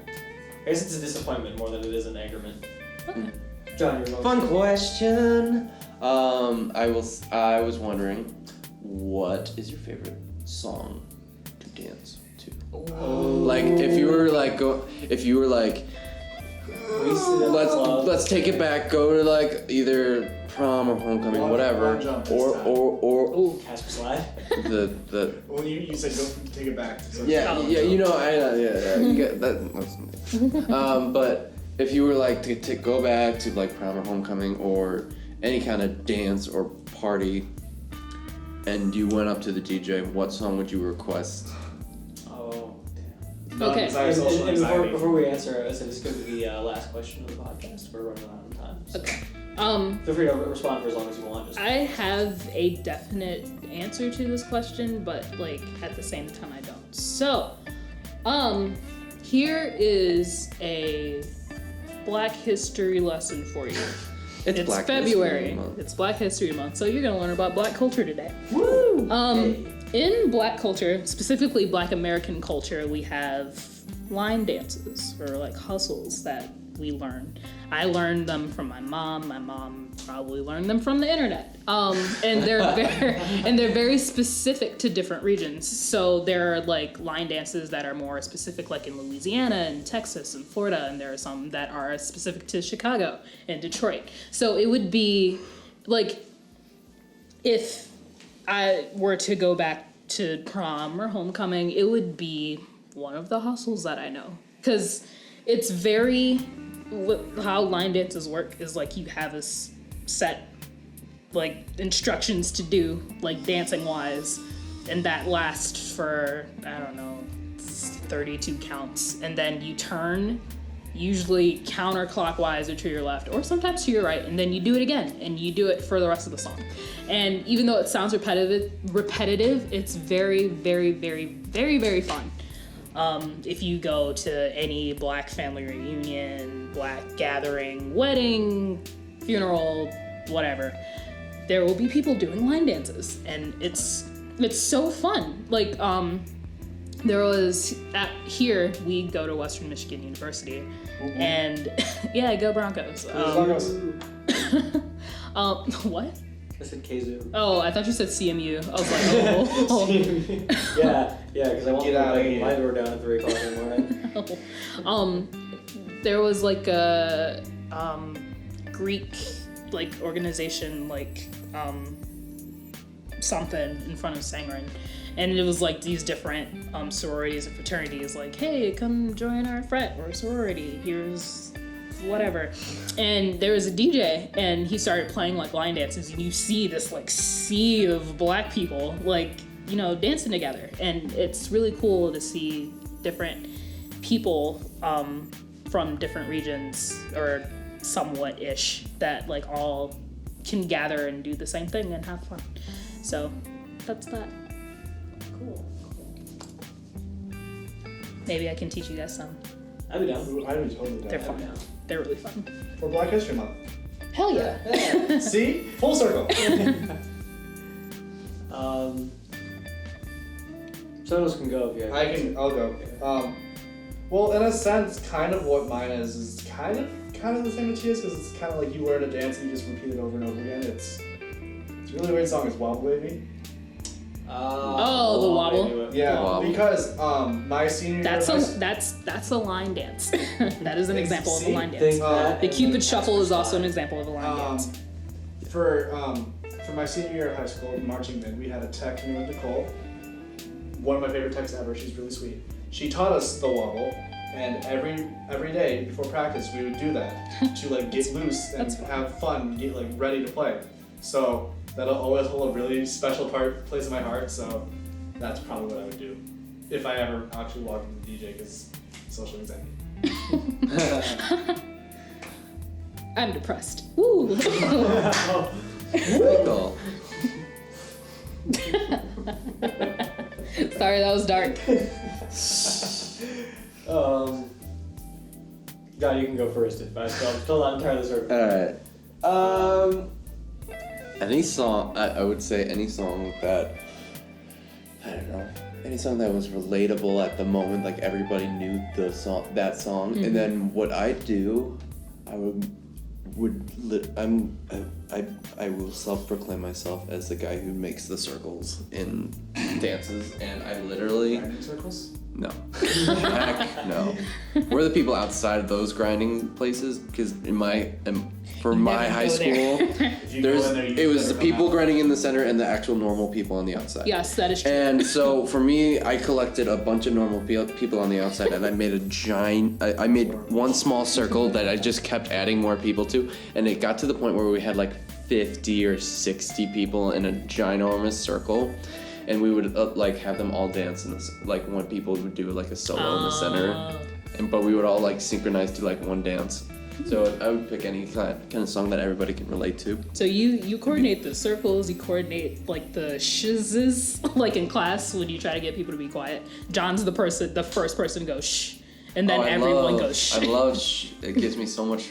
I guess it's a disappointment more than it is an angerment. Okay. John, you're going. Fun question. I was wondering, what is your favorite song to dance to? Like, if you were like Wasted in Love. let's take it back. Go to like either prom or homecoming, Long- whatever, long jump this or time. or Casper Slide. the Well, you said go take it back. So yeah you know you get that. But if you were like to go back to like prom or homecoming or any kind of dance or party, and you went up to the DJ, what song would you request? Oh, damn. Okay. And before we answer, I said this could be the last question of the podcast. We're running out of time. So Okay. feel free to respond for as long as you want. Just I have a definite answer to this question, but like at the same time I don't. So, here is a Black History lesson for you. It's Black February. History Month. It's Black History Month, so you're gonna learn about Black culture today. Woo! In Black culture, specifically Black American culture, we have line dances or like hustles that we learn. I learned them from my mom. My mom probably learned them from the internet. And they're very specific to different regions. So there are like line dances that are more specific, like in Louisiana and Texas and Florida, and there are some that are specific to Chicago and Detroit. So it would be like if I were to go back to prom or homecoming, it would be one of the hustles that I know. Because it's very, how line dances work is like you have a set like instructions to do, like dancing wise, and that lasts for, I don't know, 32 counts. And then you turn, usually counterclockwise or to your left, or sometimes to your right, and then you do it again, and you do it for the rest of the song. And even though it sounds repetitive, it's very, very, very, very, very fun. If you go to any Black family reunion, Black gathering, wedding, funeral, whatever, there will be people doing line dances, and it's so fun. Like, there was here we go to Western Michigan University, and yeah, go Broncos. What? I said Kazoo. Oh, I thought you said CMU. I was like, oh. yeah, because I won't Get out of here. my door down at 3 o'clock in the morning. There was like a Greek like organization like something in front of Sangren, and it was like these different sororities and fraternities like, hey, come join our frat or sorority, here's whatever. And there was a DJ and he started playing like line dances, and you see this like sea of black people like, you know, dancing together, and it's really cool to see different people from different regions or somewhat ish that like all can gather and do the same thing and have fun. So that's that. Cool. Maybe I can teach you guys some. I'd be down. I would be totally down. They're fun. They're really fun. For Black History Month. Hell yeah. See? Full circle. Someone else can go if you have. I'll go. Well, in a sense, kind of what mine is kind of the same as she is, because it's kind of like you learn a dance and you just repeat it over and over again. It's a really weird song. It's Wobble Baby. Oh, the wobble. Yeah, Wobble. because my senior year of high school- That's a line dance. That is an example of a line dance. Think that The and Cupid then Shuffle is also an fine. example of a line dance. For my senior year of high school in marching band, we had a tech named Nicole. One of my favorite techs ever. She's really sweet. She taught us the wobble, and every day before practice we would do that to like get loose and That's fun. have fun, get like ready to play. So that'll always hold a really special place in my heart. So that's probably what I would do if I ever actually walked into DJ, because social anxiety. I'm depressed. Woo. Michael. Sorry, that was dark. God, you can go first if I'm still not entirely certain. Alright. Any song, I would say any song that, I don't know, any song that was relatable at the moment, like everybody knew that song. And then what I do, I will self-proclaim myself as the guy who makes the circles in dances, and I literally... Grinding circles? No. Heck no. We're the people outside of those grinding places, because for my high go there. school, If you go in there, you it was better the come people out. grinding in the center and the actual normal people on the outside. Yes, that is true. And so for me, I collected a bunch of normal people on the outside, and I made I made one small circle that I just kept adding more people to, and it got to the point where we had like 50 or 60 people in a ginormous circle, and we would like have them all dance in this, like one people would do like a solo in the center, but we would all like synchronize to like one dance. So I would pick any kind of song that everybody can relate to. So you coordinate the circles, you coordinate like the shizzes, like in class when you try to get people to be quiet. John's the first person to go shh, and then everyone goes shh. I love it gives me so much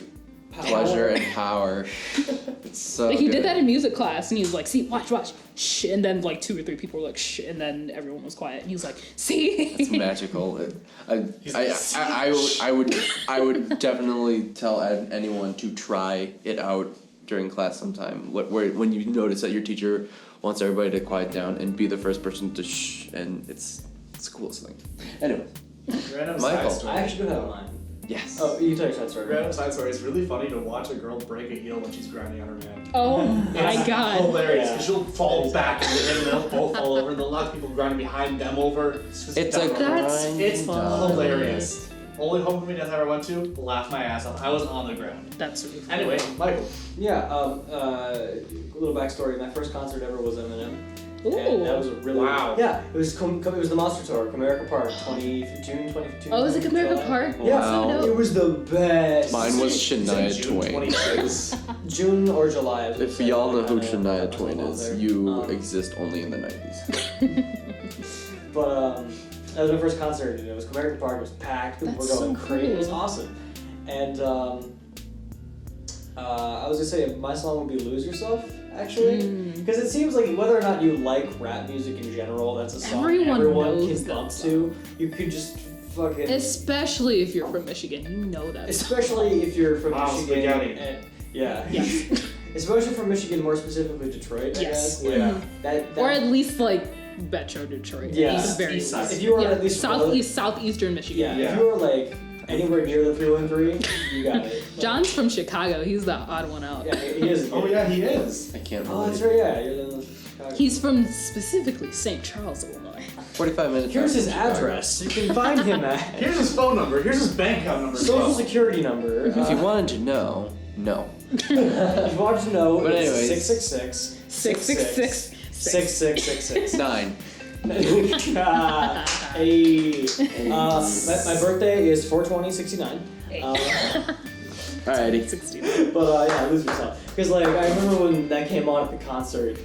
pleasure and power. It's so Like he good. did that in music class, and he was like, "See, watch, shh," and then like 2 or 3 people were like, "Shh," and then everyone was quiet, and he was like, "See." It's magical. I would definitely tell anyone to try it out during class sometime. When you notice that your teacher wants everybody to quiet down and be the first person to shh, and it's the coolest thing. Anyway, Random Michael. side story. I actually do have mine. yes. Oh, you tell your side story. Random side story. It's really funny to watch a girl break a heel when she's grinding on her man. Oh my god. Hilarious. Yeah. 'Cause she'll fall back and they'll both fall over, and they'll knock people grinding behind them over. Just It's a That's grind. It's fun. hilarious. Only homecoming dance I ever went to, laughed my ass off. I was on the ground. That's really fun. Anyway, Michael. Yeah, a little backstory. My first concert ever was Eminem. Ooh. And that was a really... Wow. Yeah, it was it was the Monster Tour, Comerica Park, June 2015. Oh, was it Comerica Park? Yeah, Wow. it was the best. Mine was June Shania Twain. 26. June or July. I was If gonna y'all say. know who I don't Shania know. Twain is, There. you exist only in the 90s. But that was my first concert, and it was Comerica Park. It was packed. People That's were going so crazy. It was cool. awesome. And I was gonna say my song would be "Lose Yourself," actually, because it seems like whether or not you like rap music in general, that's a song Everyone everyone knows can that bump song. to. You could just fucking, Especially if you're from Michigan, you know that. especially if you're from Wow, Michigan. spaghetti. And, yeah. Yes. especially from Michigan, more specifically Detroit. Yes. I guess. Yeah. That Or at least like Metro Detroit. Yeah. East, very East side. if you were at least southeastern Michigan. yeah, Yeah. if you were like anywhere near the 313, you got it. John's from Chicago. He's the odd one out. Yeah, he is. Oh yeah, he is. I can't Oh, that's believe right. Yeah, you're the Chicago. He's from specifically St. Charles, Illinois. 45 minutes. Here's out his from Chicago. address. You can find him at Here's his phone number. Here's his bank account number. as Social well. Security number. If you wanted to know, no. if you wanted to know, But it's anyways. 666 666 6666. 9. Hey. My birthday is 4/20/69. Alrighty. 16. But yeah, lose yourself. Because like I remember when that came on at the concert,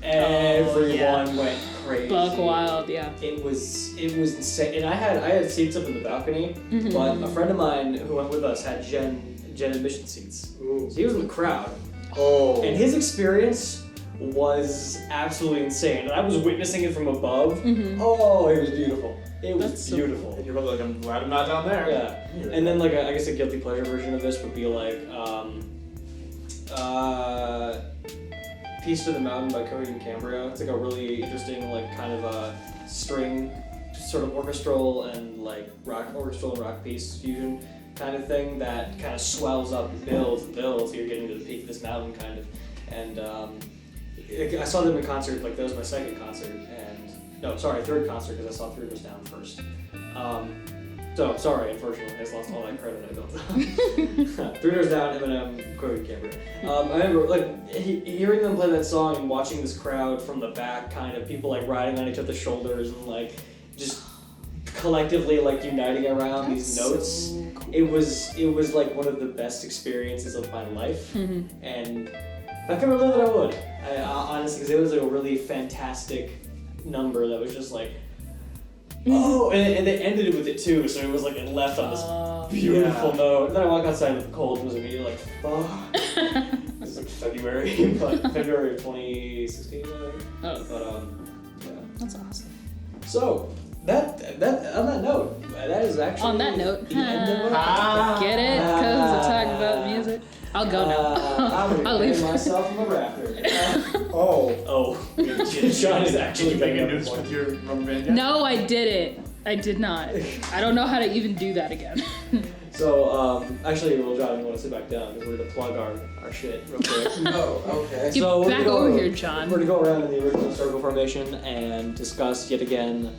everyone went crazy. Buck wild, yeah. It was insane, and I had seats up in the balcony, but a friend of mine who went with us had gen admission seats, Ooh. so he was in the crowd, Oh. and his experience was absolutely insane, and I was witnessing it from above. Oh, it was beautiful. It was That's so beautiful. And you're probably like, I'm glad I'm not down there. Yeah, and then like I guess a guilty pleasure version of this would be like Peace to the Mountain by Cody and Cambria. It's like a really interesting like kind of a string sort of orchestral and like orchestral and rock piece fusion kind of thing that kind of swells up and builds and builds. You're getting to the peak of this mountain kind of, and I saw them in concert. Like that was my second concert, third concert because I saw Three Doors Down first. So sorry, unfortunately, I just lost all that credit I built up. Three Doors Down, Eminem, Cody Cambria. I remember like hearing them play that song and watching this crowd from the back, kind of people like riding on each other's shoulders and like just collectively like uniting around these notes. So cool. It was like one of the best experiences of my life, and if I could relive it, I would. I honestly, because it was like a really fantastic number that was just like. Oh, and they ended it with it too, so it was like it left on this beautiful note. And then I walk outside with the cold and was immediately like, fuck. This is like February, but February of 2016, I think. Oh, But yeah. that's awesome. So that on that note, that is actually On that note, the end of our get it? Because we're talking about music. I'll go now. I'm I'll gonna leave. myself from the rafter. Oh. John is actually Did you make banging a up news the point. with your rubber band yet? No, I did it. I did not. I don't know how to even do that again. So, actually, well, John, you want to sit back down because we're going to plug our shit real quick. Oh, okay. Get So we're back gonna go- over here, John. We're going to go around in the original circle formation and discuss yet again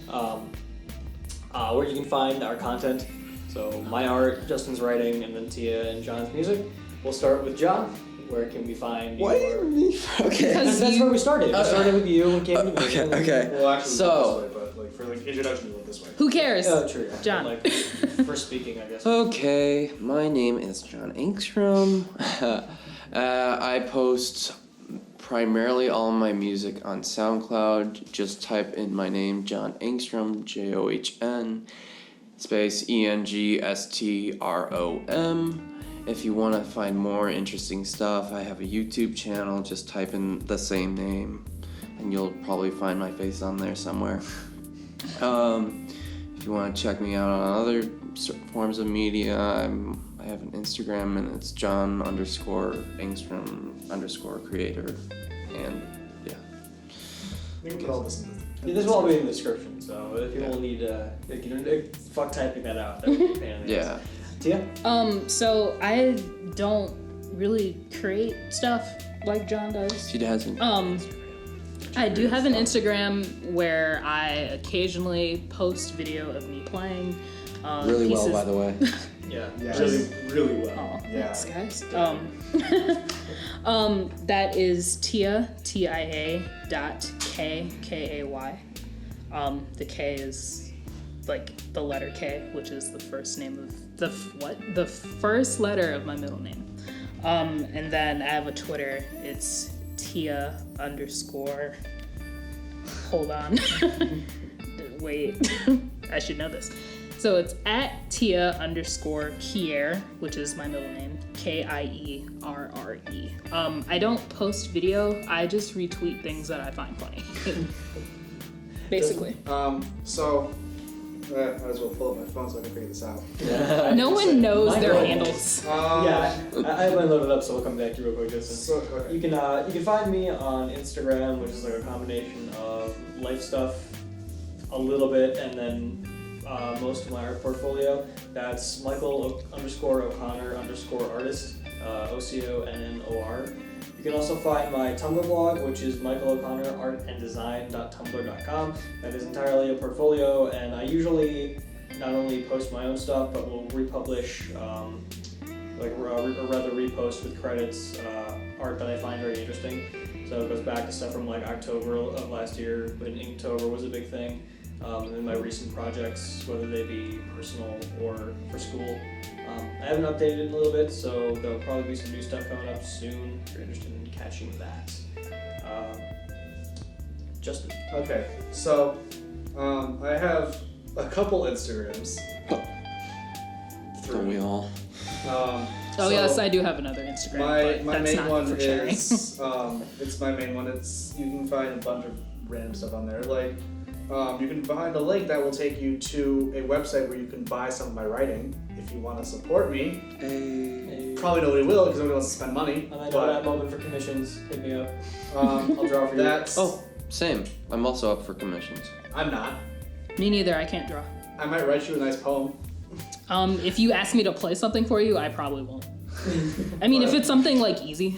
where you can find our content. So, my art, Justin's writing, and then Tia and John's music. We'll start with John. Where can we find Why your... me? Okay. Because That's where we started. We started with you and came to me. Okay, okay. Well, actually, So- this way, but like for like introduction, we went this way. Who cares? Oh, true. Yeah. John. Like, for speaking, I guess. Okay, my name is John Engstrom. I post primarily all my music on SoundCloud. Just type in my name, John Engstrom, JOHN, space ENGSTROM. If you want to find more interesting stuff, I have a YouTube channel. Just type in the same name, and you'll probably find my face on there somewhere. If you want to check me out on other forms of media, I have an Instagram, and it's John_Engstrom_creator, and yeah. We can put all this in Yeah, this will all be in the description, so if people need fuck typing that out, that would be a pain in the ass. Yeah. Tia? So I don't really create stuff like John does. She hasn't. I do have an Instagram where I occasionally post video of me playing. Really pieces. well, by the way. Yeah, Yeah. really well. Oh, Yeah. thanks, guys. That is Tia, TIA .KKAY. The K is like the letter K, which is the first name of the first letter of my middle name. And then I have a Twitter. It's Tia_. Hold on. Wait. I should know this. So it's at Tia_Kier, which is my middle name, KIERRE. I don't post video. I just retweet things that I find funny. Basically. So Might as well pull up my phone so I can figure this out. Yeah. No one knows their Michael. handles. Yeah, I have mine loaded up, so we'll come back to you real quick. Justin. So, okay. You can find me on Instagram, which is like a combination of life stuff, a little bit, and then most of my art portfolio. That's Michael_O'Connor_artist, OCONNOR. You can also find my Tumblr blog, which is michaeloconnor.artanddesign.tumblr.com. That is entirely a portfolio, and I usually not only post my own stuff, but will republish, or rather repost with credits, art that I find very interesting. So it goes back to stuff from like October of last year, when Inktober was a big thing. And then my recent projects, whether they be personal or for school. I haven't updated it in a little bit, so there'll probably be some new stuff coming up soon if you're interested in catching that. Justin. Okay, so I have a couple Instagrams. Don't we all? Oh yes, I do have another Instagram, but My that's main not one for sharing. is it's my main one. You can find a bunch of random stuff on there. Like you can find a link that will take you to a website where you can buy some of my writing if you want to support me. Probably nobody will because nobody wants to spend money. And I know I'm open for commissions. Hit me up. I'll draw for you. Oh, same. I'm also up for commissions. I'm not. Me neither. I can't draw. I might write you a nice poem. If you ask me to play something for you, I probably won't. I mean, if it's something like easy.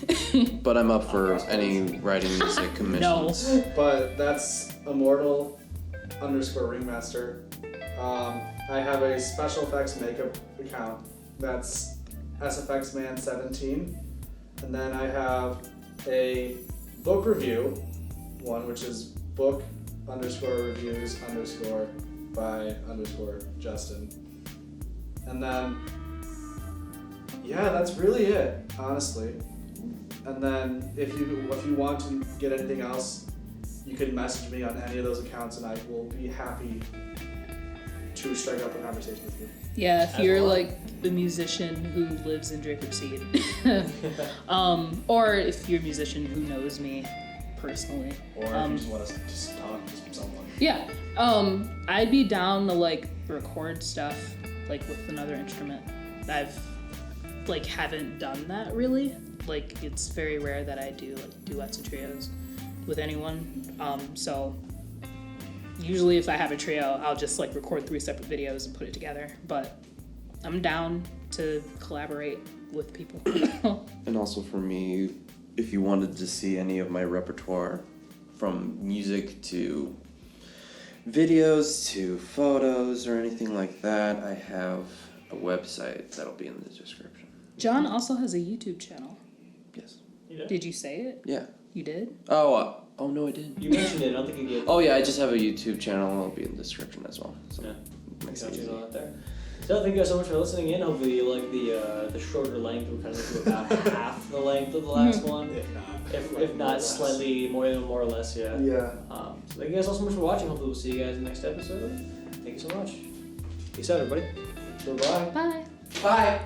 But I'm up for any writing music commissions. No. But that's Immortal_Ringmaster. I have a special effects makeup account. That's SFXman17. And then I have a book review one, which is book_reviews_by_Justin. And then, yeah, that's really it, honestly. And then if you want to get anything else, you can message me on any of those accounts and I will be happy to strike up a conversation with you. Yeah, if As you're well. like the musician who lives in Draper Seed. Or if you're a musician who knows me personally. Or if you just want to just talk to someone. Yeah. I'd be down to like record stuff like with another instrument. I've like haven't done that really. Like it's very rare that I do like duets and trios with anyone. So usually if I have a trio, I'll just like record 3 separate videos and put it together. But I'm down to collaborate with people. And also for me, if you wanted to see any of my repertoire, from music to videos to photos or anything like that, I have a website that'll be in the description. John also has a YouTube channel. Yes. Did you say it? Yeah. You did? Oh no, I didn't. You mentioned it. I don't think you did. Oh yeah, I just have a YouTube channel. It'll be in the description as well. So Yeah. makes Got it you easy. all out there. So thank you guys so much for listening in. Hopefully you like the shorter length. We're kind of do about half the length of the last one. If not slightly more or less, yeah. Yeah. So thank you guys all so much for watching. Hopefully we'll see you guys in the next episode. Thank you so much. Peace out, everybody. Goodbye. Bye. Bye.